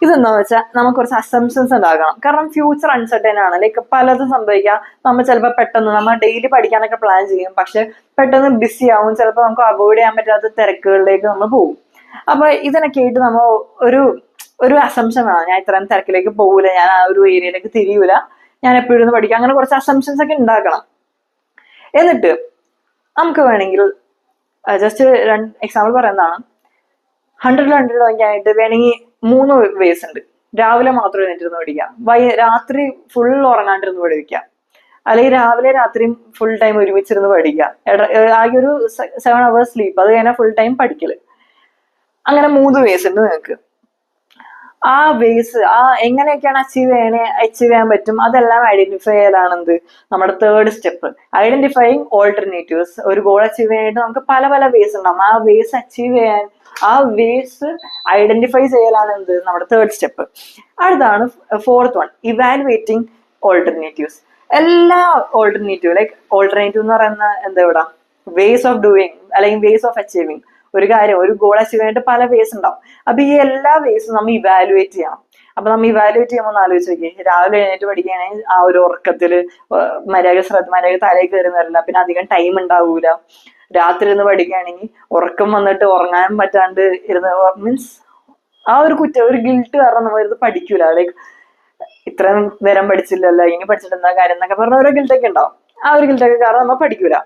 ഇതെന്താന്ന് വെച്ചാൽ നമുക്ക് കുറച്ച് അസംഷൻസ് ഉണ്ടാകണം. കാരണം ഫ്യൂച്ചർ അൺസർട്ടൻ ആണ്, ലൈക്ക് പലതും സംഭവിക്കാം. നമ്മൾ ചിലപ്പോൾ പെട്ടെന്ന് നമ്മൾ ഡെയിലി പഠിക്കാനൊക്കെ പ്ലാൻ ചെയ്യും, പക്ഷെ പെട്ടെന്ന് ബിസി ആവും, ചിലപ്പോൾ നമുക്ക് അവോയ്ഡ് ചെയ്യാൻ പറ്റാത്ത തിരക്കുകളിലേക്ക് നമ്മൾ പോകും. അപ്പൊ ഇതിനൊക്കെ ആയിട്ട് നമ്മൾ ഒരു അസംഷൻ വേണം. ഞാൻ ഇത്രയും തിരക്കിലേക്ക് പോകൂല, ഞാൻ ആ ഒരു ഏരിയയിലേക്ക് തിരിയൂല, ഞാൻ എപ്പോഴും ഒന്ന് പഠിക്കാം. അങ്ങനെ കുറച്ച് അസംഷൻസ് ഒക്കെ ഉണ്ടാക്കണം. എന്നിട്ട് നമുക്ക് വേണമെങ്കിൽ ജസ്റ്റ് 2 എക്സാമ്പിൾ പറയുന്നതാണ്. 100ൽ 100 വാങ്ങിക്കാനായിട്ട് വേണമെങ്കിൽ 3 വേസ് ഉണ്ട്. രാവിലെ മാത്രം എഴുന്നേറ്റിരുന്ന് പഠിക്കാം, രാത്രി ഫുൾ ഉറങ്ങാണ്ടിരുന്ന് പഠിക്കാം, അല്ലെങ്കിൽ രാവിലെ രാത്രിയും ഫുൾ ടൈം ഒരുമിച്ചിരുന്ന് പഠിക്കാം, ആകെ ഒരു 7 hours സ്ലീപ്പ്, അത് കഴിഞ്ഞാൽ ഫുൾ ടൈം പഠിക്കല്. അങ്ങനെ 3 വേസ് ഉണ്ട് നിങ്ങൾക്ക്. ആ വേസ് എങ്ങനെയൊക്കെയാണ് അച്ചീവ് ചെയ്യാൻ പറ്റും, അതെല്ലാം ഐഡന്റിഫൈ ചെയ്യലാണ് നമ്മുടെ 3rd സ്റ്റെപ്പ്. Identifying alternatives. ഒരു ഗോൾ അച്ചീവ് ചെയ്യാനായിട്ട് നമുക്ക് പല പല വേസ് ഉണ്ടാവും. ആ വേസ് അച്ചീവ് ചെയ്യാൻ ഐഡന്റിഫൈ ചെയ്യലാണ് നമ്മുടെ 3rd സ്റ്റെപ്പ്. അടുത്താണ് 4th വൺ, ഇവാലുവേറ്റിംഗ് ഓൾട്ടർനേറ്റീവ്സ്. എല്ലാ ഓൾട്ടർനേറ്റീവ് എന്ന് പറയുന്ന എന്താ ഇവിടെ വേസ് ഓഫ് ഡൂയിങ് അല്ലെങ്കിൽ വേസ് ഓഫ് അച്ചീവിങ് ഒരു ഗോൾ അച്ചീവ് ചെയ്യാനായിട്ട് പല വേസ് ഉണ്ടാവും. അപ്പൊ ഈ എല്ലാ വേസും നമ്മൾ ഇവാലുവേറ്റ് ചെയ്യണം. അപ്പൊ നമ്മൾ ഇവാലുവേറ്റ് ചെയ്യുമ്പോൾ ഒന്ന് ആലോചിച്ച് നോക്കി, രാവിലെ എഴുന്നേറ്റ് പഠിക്കുകയാണെങ്കിൽ ആ ഒരു ഉറക്കത്തില് മര്യാദ തലയിൽ കയറി വരില്ല, പിന്നെ അധികം ടൈം ഉണ്ടാവൂല. രാത്രി ഇരുന്ന് പഠിക്കുകയാണെങ്കിൽ ഉറക്കം വന്നിട്ട് ഉറങ്ങാൻ പറ്റാണ്ട് മീൻസ് ആ ഒരു ഗിൽട്ട് കാരണം നമ്മൾ ഇരുന്ന് പഠിക്കൂല. ലൈക്ക് ഇത്രയും നേരം പഠിച്ചില്ലല്ലോ, ഇനി പഠിച്ചിട്ട് എന്താ കാര്യം എന്നൊക്കെ പറഞ്ഞ ഓരോ ഗിൽട്ടൊക്കെ ഉണ്ടാവും. ആ ഒരു ഗിൽട്ടൊക്കെ കാരണം നമ്മൾ പഠിക്കൂല.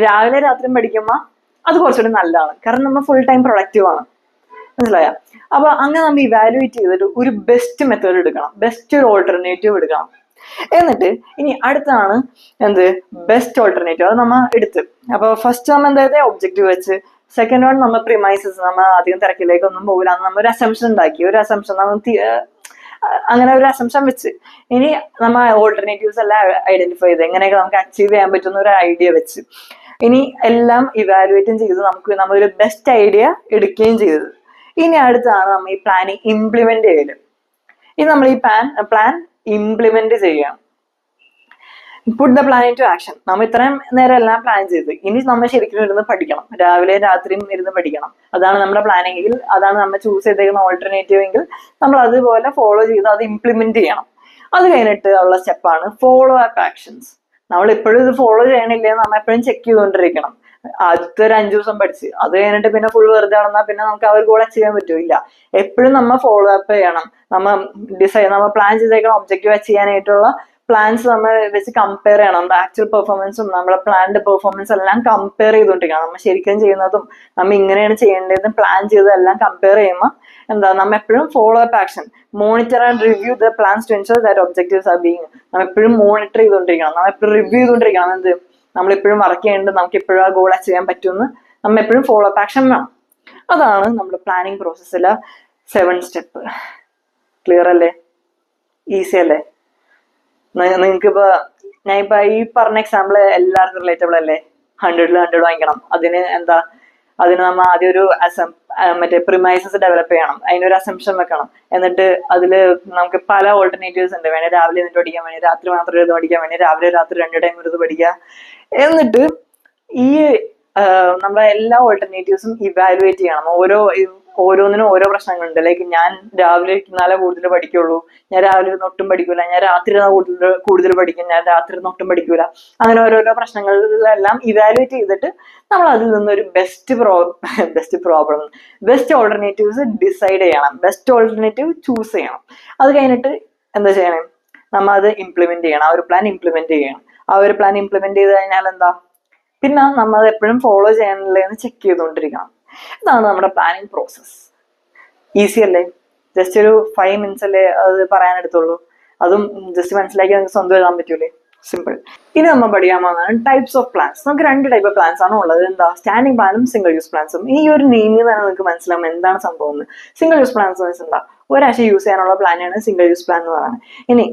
രാവിലെ രാത്രിയും പഠിക്കുമ്പോൾ അത് കുറച്ചുകൂടി നല്ലതാണ്, കാരണം നമ്മൾ ഫുൾ ടൈം പ്രൊഡക്റ്റീവ് ആണ്. മനസ്സിലായ? അപ്പൊ അങ്ങനെ നമ്മൾ ഇവാലുവേറ്റ് ചെയ്തിട്ട് ഒരു ബെസ്റ്റ് മെത്തേഡ് എടുക്കണം, ബെസ്റ്റ് ഒരു ഓൾട്ടർനേറ്റീവ് എടുക്കണം. എന്നിട്ട് ഇനി അടുത്താണ് ബെസ്റ്റ് ഓൾട്ടർനേറ്റീവ്. അത് നമ്മൾ എടുത്ത്, അപ്പൊ ഫസ്റ്റ് നമ്മൾ എന്തായത് ഒബ്ജക്റ്റീവ് വെച്ച്, സെക്കൻഡ് വൺ നമ്മൾ പ്രിമൈസസ്, നമ്മൾ അധികം തിരക്കിലേക്കൊന്നും പോകില്ല, നമ്മൾ ഒരു അസംഷൻ ഉണ്ടാക്കി, അങ്ങനെ ഒരു അസംഷൻ വെച്ച്, ഇനി നമ്മൾ ഓൾട്ടർനേറ്റീവ്സ് എല്ലാം ഐഡന്റിഫൈ ചെയ്ത് എങ്ങനെയൊക്കെ നമുക്ക് അച്ചീവ് ചെയ്യാൻ പറ്റുന്ന ഒരു ഐഡിയ വെച്ച്, ഇനി എല്ലാം ഇവാലുവേറ്റും ചെയ്ത് നമ്മളൊരു ബെസ്റ്റ് ഐഡിയ എടുക്കുകയും ചെയ്തത്. ഇനി അടുത്താണ് നമ്മൾ ഈ പ്ലാനിങ് ഇംപ്ലിമെന്റ് ചെയ്യല്. ഇനി നമ്മൾ ഈ പ്ലാൻ ഇംപ്ലിമെന്റ് ചെയ്യണം. Put the plan into action. നമ്മൾ ഇത്രയും നേരം എല്ലാം പ്ലാൻ ചെയ്ത്, ഇനി നമ്മൾ ശരിക്കും ഇരുന്ന് പഠിക്കണം, രാവിലെ രാത്രിയും ഇരുന്ന് പഠിക്കണം. അതാണ് നമ്മുടെ പ്ലാനിങ്, അതാണ് നമ്മൾ ചൂസ് ചെയ്തേക്കുന്ന ഓൾട്ടർനേറ്റീവ് എങ്കിൽ നമ്മൾ അതുപോലെ ഫോളോ ചെയ്ത് അത് ഇംപ്ലിമെന്റ് ചെയ്യണം. അത് കഴിഞ്ഞിട്ട് ഉള്ള സ്റ്റെപ്പാണ് ഫോളോ അപ്പ് ആക്ഷൻസ്. നമ്മൾ എപ്പോഴും ഇത് ഫോളോ ചെയ്യണില്ലേ നമ്മൾ എപ്പോഴും ചെക്ക് ചെയ്തുകൊണ്ടിരിക്കണം. ആദ്യത്തെ ഒരു 5 ദിവസം പഠിച്ച് അത് കഴിഞ്ഞിട്ട് പിന്നെ ഫുൾ വെറുതെ നടന്നാൽ പിന്നെ നമുക്ക് ആ ഒരു ഗോൾ അച്ചീവ് ചെയ്യാൻ പറ്റില്ല. എപ്പോഴും നമ്മൾ ഫോളോ അപ്പ് ചെയ്യണം. നമ്മൾ പ്ലാൻ ചെയ്തേക്കണം ഒബ്ജക്റ്റീവ് അച്ചീവ് ചെയ്യാനായിട്ടുള്ള പ്ലാൻസ് നമ്മൾ വെച്ച് കമ്പയർ ചെയ്യണം. നമ്മുടെ ആക്ച്വൽ പെർഫോമൻസും നമ്മുടെ പ്ലാൻഡ് പെർഫോമൻസ് എല്ലാം കമ്പയർ ചെയ്തുകൊണ്ടിരിക്കണം. നമ്മൾ ശരിക്കും ചെയ്യുന്നതും നമ്മൾ ഇങ്ങനെയാണ് ചെയ്യേണ്ടതും പ്ലാൻ ചെയ്തതെല്ലാം കമ്പയർ ചെയ്യുമ്പോൾ നമ്മൾ എപ്പോഴും follow up action, monitor and review the plans to ensure that objectives are being. നമ്മൾ എപ്പോഴും മോണിറ്റർ ചെയ്തുകൊണ്ടിരിക്കണം, നമ്മൾ എപ്പോഴും റിവ്യൂ ചെയ്തുകൊണ്ടിരിക്കണം. നമ്മളെപ്പോഴും വർക്ക് ചെയ്യേണ്ടത് നമുക്ക് എപ്പോഴും ആ ഗോൾ അച്ചീവ് ചെയ്യാൻ പറ്റുമെന്ന് നമ്മൾ എപ്പോഴും ഫോളോ അപ്പ് ആക്ഷൻ വേണം. അതാണ് നമ്മുടെ പ്ലാനിങ് പ്രോസസ്സിലെ 7 സ്റ്റെപ്പ്. ക്ലിയർ അല്ലേ? ഈസി അല്ലേ? നിങ്ങൾക്കിപ്പോ ഞാൻ ഈ പറഞ്ഞ എക്സാമ്പിൾ എല്ലാവർക്കും റിലേറ്റബിൾ അല്ലേ? 100ൽ 100 വാങ്ങിക്കണം. അതിന് നമ്മൾ ആദ്യം ഒരു പ്രിമൈസസ് ഡെവലപ്പ് ചെയ്യണം, അതിനൊരു അസംഷൻ വെക്കണം. എന്നിട്ട് അതില് നമുക്ക് പല ഓൾട്ടർനേറ്റീവ്സ് ഉണ്ട്. വേണേ രാവിലെ ഇരുന്ന് പഠിക്കാൻ വേണ്ടി, രാത്രി മാത്രം ഇരുന്ന് പഠിക്കാൻ വേണ്ടി, രാവിലെ രാത്രി 2 ടൈം ഇരുന്ന് പഠിക്കുക. എന്നിട്ട് ഈ നമ്മളെ എല്ലാ ഓൾട്ടർനേറ്റീവ്സും ഇവാലുവേറ്റ് ചെയ്യണം. ഓരോന്നിനും ഓരോ പ്രശ്നങ്ങളുണ്ട്. ലൈക്ക് ഞാൻ രാവിലെ ഇരുന്നാലേ കൂടുതൽ പഠിക്കുള്ളൂ, ഞാൻ രാവിലെ ഇരുന്ന് ഒട്ടും പഠിക്കൂല, ഞാൻ രാത്രി ഇരുന്നാൽ കൂടുതൽ പഠിക്കും, ഞാൻ രാത്രി ഇരുന്ന് ഒട്ടും പഠിക്കൂല. അങ്ങനെ ഓരോരോ പ്രശ്നങ്ങളിലെല്ലാം ഇവാലുവേറ്റ് ചെയ്തിട്ട് നമ്മൾ അതിൽ നിന്നൊരു ബെസ്റ്റ് ഓൾട്ടർനേറ്റീവ്സ് ഡിസൈഡ് ചെയ്യണം, ബെസ്റ്റ് ഓൾട്ടർനേറ്റീവ് ചൂസ് ചെയ്യണം. അത് കഴിഞ്ഞിട്ട് എന്താ ചെയ്യണം, നമ്മൾ അത് ഇംപ്ലിമെന്റ് ചെയ്യണം, ആ ഒരു പ്ലാൻ ഇംപ്ലിമെന്റ് ചെയ്യണം. ആ ഒരു പ്ലാൻ ഇംപ്ലിമെന്റ് ചെയ്ത് കഴിഞ്ഞാൽ എന്താ, പിന്നെ നമ്മൾ അത് എപ്പോഴും ഫോളോ ചെയ്യാനില്ലെന്ന് ചെക്ക് ചെയ്തുകൊണ്ടിരിക്കണം. ഇതാണ് നമ്മുടെ പ്ലാനിങ് പ്രോസസ്. ഈസി അല്ലേ? ജസ്റ്റ് ഒരു 5 minutes അല്ലേ അത് പറയാനെടുത്തുള്ളൂ. അതും ജസ്റ്റ് മനസ്സിലാക്കി നമുക്ക് സ്വന്തം എഴുതാൻ പറ്റൂലേ? സിമ്പിൾ. ഇനി നമ്മൾ പഠിക്കാൻ പോകുന്നതാണ് ടൈപ്സ് ഓഫ് പ്ലാൻസ്. നമുക്ക് 2 ടൈപ്പ് ഓഫ് പ്ലാൻസ് ആണ് ഉള്ളത്. എന്താ? സ്റ്റാൻഡിങ് പ്ലാനും സിംഗിൾ യൂസ് പ്ലാൻസും. ഈ ഒരു നെയിമിൽ തന്നെ നിങ്ങൾക്ക് മനസ്സിലാവും എന്താണ് സംഭവം. സിംഗിൾ യൂസ് പ്ലാൻസ് എന്താ, ഒരാഴ്ച യൂസ് ചെയ്യാനുള്ള പ്ലാനാണ് സിംഗിൾ യൂസ് പ്ലാൻ എന്ന് പറയുന്നത്. ഇനി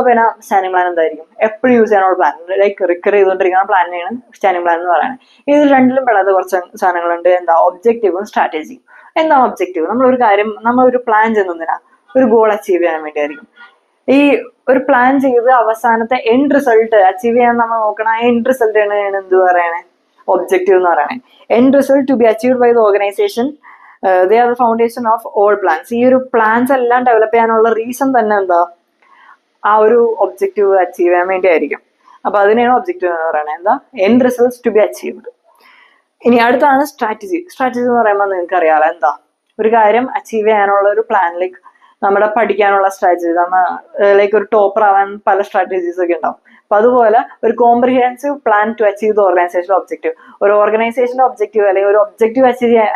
പിന്നെ സ്റ്റാൻഡിങ് പ്ലാൻ എന്തായിരിക്കും? എപ്പോഴും യൂസ് ചെയ്യാനുള്ള പ്ലാൻ, ലൈക്ക് റിക്കർ ചെയ്തുകൊണ്ടിരിക്കുന്ന പ്ലാനാണ് സ്റ്റാൻഡിങ് പ്ലാൻ എന്ന് പറയുന്നത്. ഇതിൽ രണ്ടിലും പെടാത്ത കുറച്ച് സാധനങ്ങളുണ്ട്. എന്താ? ഒബ്ജക്റ്റീവും സ്ട്രാറ്റജിയും. എന്താണ് ഒബ്ജക്റ്റീവ്? നമ്മളൊരു പ്ലാൻ ചെയ്യുന്നതിനാ ഒരു ഗോൾ അച്ചീവ് ചെയ്യാൻ വേണ്ടിയായിരിക്കും. ഈ ഒരു പ്ലാൻ ചെയ്ത് അവസാനത്തെ എൻഡ് റിസൾട്ട് അച്ചീവ് ചെയ്യാൻ നമ്മൾ നോക്കണം. ആ എൻഡ് റിസൾട്ട് ആണ് എന്ത് പറയണേ? ഒബ്ജക്റ്റീവ് എന്ന് പറയണേ. End result to be achieved by the organisation, they are the foundation of all plans. ഈ ഒരു പ്ലാൻസ് എല്ലാം ഡെവലപ്പ് ചെയ്യാനുള്ള റീസൺ തന്നെ എന്താ? ആ ഒരു ഒബ്ജക്റ്റീവ് അച്ചീവ് ചെയ്യാൻ വേണ്ടി ആയിരിക്കും. അപ്പൊ അതിനെയാണ് ഒബ്ജക്റ്റീവ് എന്ന് പറയുന്നത്. എന്താ? End results to be achieved. ഇനി അടുത്താണ് സ്ട്രാറ്റജി. സ്ട്രാറ്റജി എന്ന് പറയുമ്പോൾ നിങ്ങൾക്ക് അറിയാലോ എന്താ, ഒരു കാര്യം അച്ചീവ് ചെയ്യാനുള്ള ഒരു പ്ലാൻ, ലൈക്ക് നമ്മുടെ പഠിക്കാനുള്ള സ്ട്രാറ്റജി, ലൈക്ക് ഒരു ടോപ്പർ ആവാൻ പല സ്ട്രാറ്റജീസ് ഒക്കെ ഉണ്ടാവും. അപ്പൊ അതുപോലെ ഒരു comprehensive plan to achieve the organisation objective. ഒരു ഓർഗനൈസേഷന്റെ ഒബ്ജക്റ്റീവ് അല്ലെങ്കിൽ ഒരു ഒബ്ജക്റ്റീവ്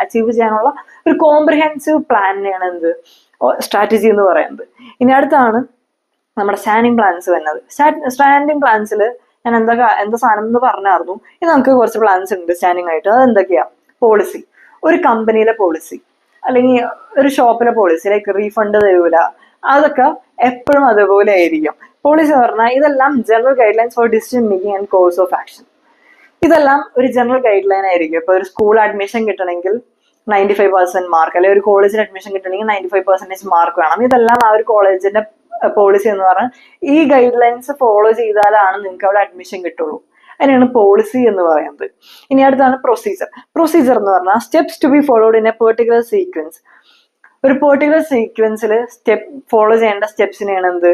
അച്ചീവ് ചെയ്യാനുള്ള ഒരു കോംപ്രിഹെൻസീവ് പ്ലാനിനെയാണ് എന്ത്? സ്ട്രാറ്റജി എന്ന് പറയുന്നത്. ഇനി അടുത്താണ് നമ്മുടെ സ്റ്റാൻഡിങ് പ്ലാൻസ് വരുന്നത്. സ്റ്റാൻഡിങ് പ്ലാൻസിൽ ഞാൻ എന്താ സാധനം എന്ന് പറഞ്ഞായിരുന്നു. ഇത് നമുക്ക് കുറച്ച് പ്ലാൻസ് ഉണ്ട് സ്റ്റാൻഡിങ് ആയിട്ട്. അത് എന്തൊക്കെയാ? പോളിസി, ഒരു കമ്പനിയിലെ പോളിസി അല്ലെങ്കിൽ ഒരു ഷോപ്പിലെ പോളിസി, ലൈക്ക് റീഫണ്ട് തരൂല, അതൊക്കെ എപ്പോഴും അതുപോലെ ആയിരിക്കും. പോളിസി പറഞ്ഞാൽ ഇതെല്ലാം general guide lines four decision making and course of action. ഇതെല്ലാം ഒരു ജനറൽ ഗൈഡ് ലൈൻ ആയിരിക്കും. ഇപ്പൊ ഒരു സ്കൂൾ അഡ്മിഷൻ കിട്ടണമെങ്കിൽ 95% മാർക്ക്, അല്ലെങ്കിൽ ഒരു കോളേജിൽ അഡ്മിഷൻ കിട്ടണമെങ്കിൽ 95% മാർക്ക് വേണം. ഇതെല്ലാം ആ ഒരു കോളേജിന്റെ പോളിസി എന്ന് പറഞ്ഞാൽ ഈ ഗൈഡ് ലൈൻസ് ഫോളോ ചെയ്താലാണ് നിങ്ങൾക്ക് അവിടെ അഡ്മിഷൻ കിട്ടുള്ളൂ. അതിനാണ് പോളിസി എന്ന് പറയുന്നത്. ഇനി അടുത്താണ് പ്രൊസീജിയർ. പ്രൊസീജിയർ എന്ന് പറഞ്ഞാൽ steps to be followed in a particular sequence. ഒരു പെർട്ടിക്കുലർ സീക്വൻസിൽ ഫോളോ ചെയ്യേണ്ട സ്റ്റെപ്സിനെയാണ് എന്ത്?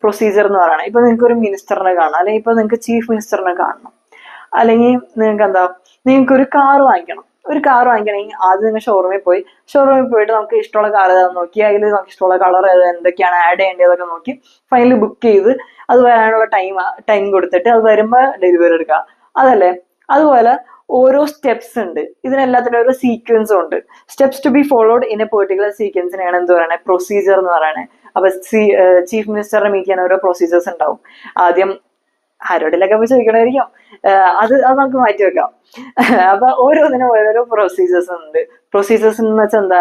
പ്രൊസീജിയർ എന്ന് പറയുന്നത്. ഇപ്പൊ നിങ്ങൾക്ക് ഒരു മിനിസ്റ്ററിനെ കാണണം, അല്ലെങ്കിൽ ഇപ്പൊ നിങ്ങൾക്ക് ചീഫ് മിനിസ്റ്ററിനെ കാണണം, അല്ലെങ്കിൽ നിങ്ങൾക്ക് ഒരു കാർ വാങ്ങിക്കണം. ഒരു കാർ വാങ്ങിക്കണമെങ്കിൽ ആദ്യം നിങ്ങൾ ഷോറൂമിൽ പോയിട്ട് നമുക്ക് ഇഷ്ടമുള്ള കാർ ഏതാണെന്ന് നോക്കി, അതിൽ നമുക്ക് ഇഷ്ടമുള്ള കളർ എന്തൊക്കെയാണ് ആഡ് ചെയ്യേണ്ടതൊക്കെ നോക്കി ഫൈനലി ബുക്ക് ചെയ്ത് അത് വരാനുള്ള ടൈം കൊടുത്തിട്ട് അത് വരുമ്പോൾ ഡെലിവറി എടുക്കുക. അതല്ലേ? അതുപോലെ ഓരോ സ്റ്റെപ്സ് ഉണ്ട്, ഇതിനെല്ലാത്തിനും ഓരോ സീക്വൻസും ഉണ്ട്. Steps to be followed in a particular സീക്വൻസിനെയാണ് എന്ത് പറയുന്നത്? പ്രൊസീജിയർ എന്ന് പറയുന്നത്. അപ്പൊ ചീഫ് മിനിസ്റ്ററിനെ മീറ്റ് ചെയ്യാൻ ഓരോ പ്രൊസീജിയേഴ്സ് ഉണ്ടാവും. ആദ്യം ആരോടിലൊക്കെ പോയി ചോദിക്കണമായിരിക്കും, അത് നമുക്ക് മാറ്റി വെക്കാം. അപ്പൊ ഓരോന്നിനും ഓരോരോ പ്രൊസീജിയേഴ്സ് ഉണ്ട്. പ്രൊസീജിയേഴ്സ് എന്ന് വെച്ചാൽ എന്താ?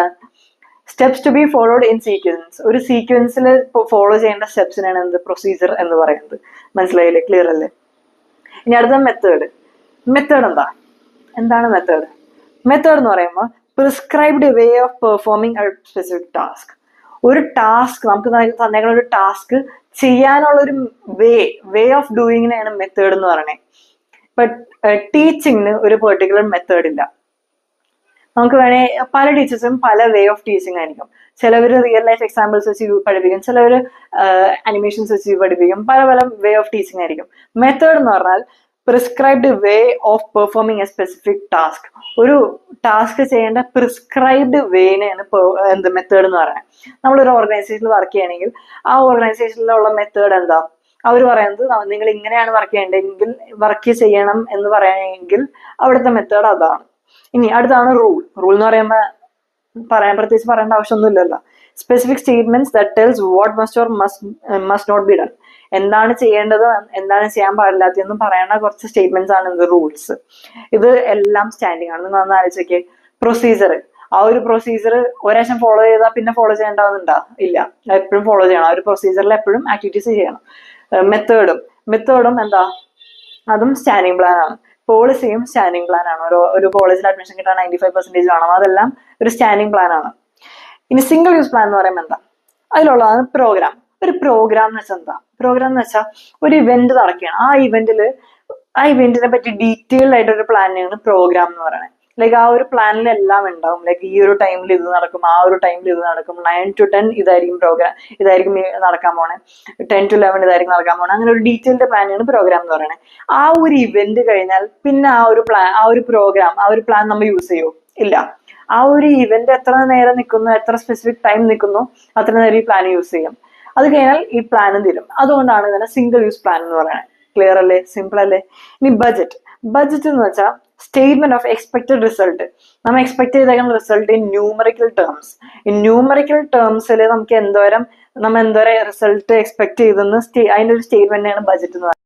Steps to be followed in sequence. ഒരു സീക്വൻസിൽ ഫോളോ ചെയ്യേണ്ട സ്റ്റെപ്സിനാണ് എന്ത്? പ്രൊസീജിയർ എന്ന് പറയുന്നത്. മനസ്സിലായില്ലേ? ക്ലിയർ അല്ലേ? ഇനി അടുത്ത മെത്തേഡ്. മെത്തേഡ് എന്താണ് മെത്തേഡ്? മെത്തേഡ് എന്ന് പറയുമ്പോൾ prescribed way of performing A specific task. ഒരു ടാസ്ക് നമുക്ക് തന്നേക്കുന്ന ഒരു ടാസ്ക് ചെയ്യാനുള്ള ഒരു വേ ഓഫ് ഡൂയിങ്ങിനെയാണ് മെത്തേഡ് എന്ന് പറയുന്നത്. ഇപ്പൊ ടീച്ചിങ്ങിന് ഒരു പെർട്ടിക്കുലർ മെത്തേഡ് ഇല്ല. നമുക്ക് വേണേ പല ടീച്ചേഴ്സും പല വേ ഓഫ് ടീച്ചിങ് ആയിരിക്കും. ചിലവർ റിയൽ ലൈഫ് എക്സാമ്പിൾസ് വെച്ച് പഠിപ്പിക്കും, ചിലവർ അനിമേഷൻസ് വെച്ച് പഠിപ്പിക്കും. പല വേ ഓഫ് ടീച്ചിങ് ആയിരിക്കും. മെത്തേഡ് എന്ന് പറഞ്ഞാൽ prescribed way of performing A specific task. ഒരു ടാസ്ക് ചെയ്യേണ്ട പ്രിസ്ക്രൈബ്ഡ് വേനെയാണ് എന്ത്? മെത്തേഡ് എന്ന് പറയുന്നത്. നമ്മളൊരു ഓർഗനൈസേഷനിൽ വർക്ക് ചെയ്യണമെങ്കിൽ ആ ഓർഗനൈസേഷനിലുള്ള മെത്തേഡ് എന്താ? അവർ പറയുന്നത് നിങ്ങൾ ഇങ്ങനെയാണ് വർക്ക് ചെയ്യണം എന്ന് പറയുകയാണെങ്കിൽ അവിടുത്തെ മെത്തേഡ് അതാണ്. ഇനി അടുത്താണ് റൂൾ. റൂൾ എന്ന് പറയുമ്പോൾ പ്രത്യേകിച്ച് പറയേണ്ട ആവശ്യമൊന്നുമില്ലല്ലോ. Specific statements that tells what must or must not be done. എന്താണ് ചെയ്യേണ്ടത്, എന്താണ് ചെയ്യാൻ പാടില്ലാത്തതെന്നും പറയുന്ന കുറച്ച് സ്റ്റേറ്റ്മെന്റ്സ് ആണ് ഇത് റൂൾസ്. ഇത് എല്ലാം സ്റ്റാൻഡിങ് ആണ്. നിങ്ങൾ ഒന്ന് ആലോചിച്ചേ. പ്രൊസീജിയർ, ആ ഒരു പ്രൊസീജിയർ ഒരാഴ്ച ഫോളോ ചെയ്താൽ പിന്നെ ഫോളോ ചെയ്യേണ്ടാവുന്നുണ്ടോ? ഇല്ല, എപ്പോഴും ഫോളോ ചെയ്യണം. ആ ഒരു പ്രൊസീജിയറിൽ എപ്പോഴും ആക്ടിവിറ്റീസ് ചെയ്യണം. മെത്തേഡും എന്താ? അതും സ്റ്റാൻഡിങ് പ്ലാൻ ആണ്. പോളിസിയും സ്റ്റാൻഡിങ് പ്ലാൻ ആണ്. ഒരു കോളേജിൽ അഡ്മിഷൻ കിട്ടാൻ 95% വേണം, അതെല്ലാം ഒരു സ്റ്റാൻഡിങ് പ്ലാൻ ആണ്. ഇനി സിംഗിൾ യൂസ് പ്ലാൻ എന്ന് പറയുമ്പോൾ എന്താ? അതിലുള്ളതാണ് പ്രോഗ്രാം. ഒരു പ്രോഗ്രാം എന്ന് വെച്ചാൽ എന്താ? പ്രോഗ്രാം എന്ന് വെച്ചാൽ ഒരു ഇവന്റ് നടക്കുകയാണ്. ആ ഇവന്റിനെ പറ്റി ഡീറ്റെയിൽഡ് ആയിട്ട് ഒരു പ്ലാനാണ് പ്രോഗ്രാം എന്ന് പറയുന്നത്. ലൈക്ക് ആ ഒരു പ്ലാനിൽ എല്ലാം ഉണ്ടാവും. ലൈക്ക് ഈ ഒരു ടൈമിൽ ഇത് നടക്കും, ആ ഒരു ടൈമിൽ ഇത് നടക്കും, 9 to 10 ഇതായിരിക്കും പ്രോഗ്രാം, ഇതായിരിക്കും നടക്കാൻ പോണേ, 10 to 11 ഇതായിരിക്കും നടക്കാൻ പോണേ. അങ്ങനെ ഒരു ഡീറ്റെയിൽഡ് പ്ലാനാണ് പ്രോഗ്രാം എന്ന് പറയുന്നത്. ആ ഒരു ഇവന്റ് കഴിഞ്ഞാൽ പിന്നെ ആ ഒരു പ്ലാൻ, ആ ഒരു പ്രോഗ്രാം, ആ ഒരു പ്ലാൻ നമ്മൾ യൂസ് ചെയ്യുമോ? ഇല്ല. ആ ഒരു ഇവന്റ് എത്ര നേരം നിൽക്കുന്നു, എത്ര സ്പെസിഫിക് ടൈം നിൽക്കുന്നു, അത്ര നേരം ഈ പ്ലാൻ യൂസ് ചെയ്യും. അത് കഴിഞ്ഞാൽ ഈ പ്ലാനും തീരും. അതുകൊണ്ടാണ് ഇതിനെ സിംഗിൾ യൂസ് പ്ലാൻ എന്ന് പറയുന്നത്. ക്ലിയർ അല്ലേ? സിമ്പിൾ അല്ലേ? ഇനി ബഡ്ജറ്റ്. ബഡ്ജറ്റ് എന്ന് വെച്ചാൽ സ്റ്റേറ്റ്മെന്റ് ഓഫ് എക്സ്പെക്ടഡ് റിസൾട്ട്. നമ്മൾ എക്സ്പെക്ട് ചെയ്തേക്കുന്ന റിസൾട്ട് ഇൻ ന്യൂമറിക്കൽ ടേംസ്. ഈ ന്യൂമറിക്കൽ ടേംസിൽ നമുക്ക് എന്തോരം റിസൾട്ട് എക്സ്പെക്ട് ചെയ്തെന്ന് അതിന്റെ ഒരു സ്റ്റേറ്റ്മെന്റാണ് ബഡ്ജറ്റ് എന്ന് പറയുന്നത്.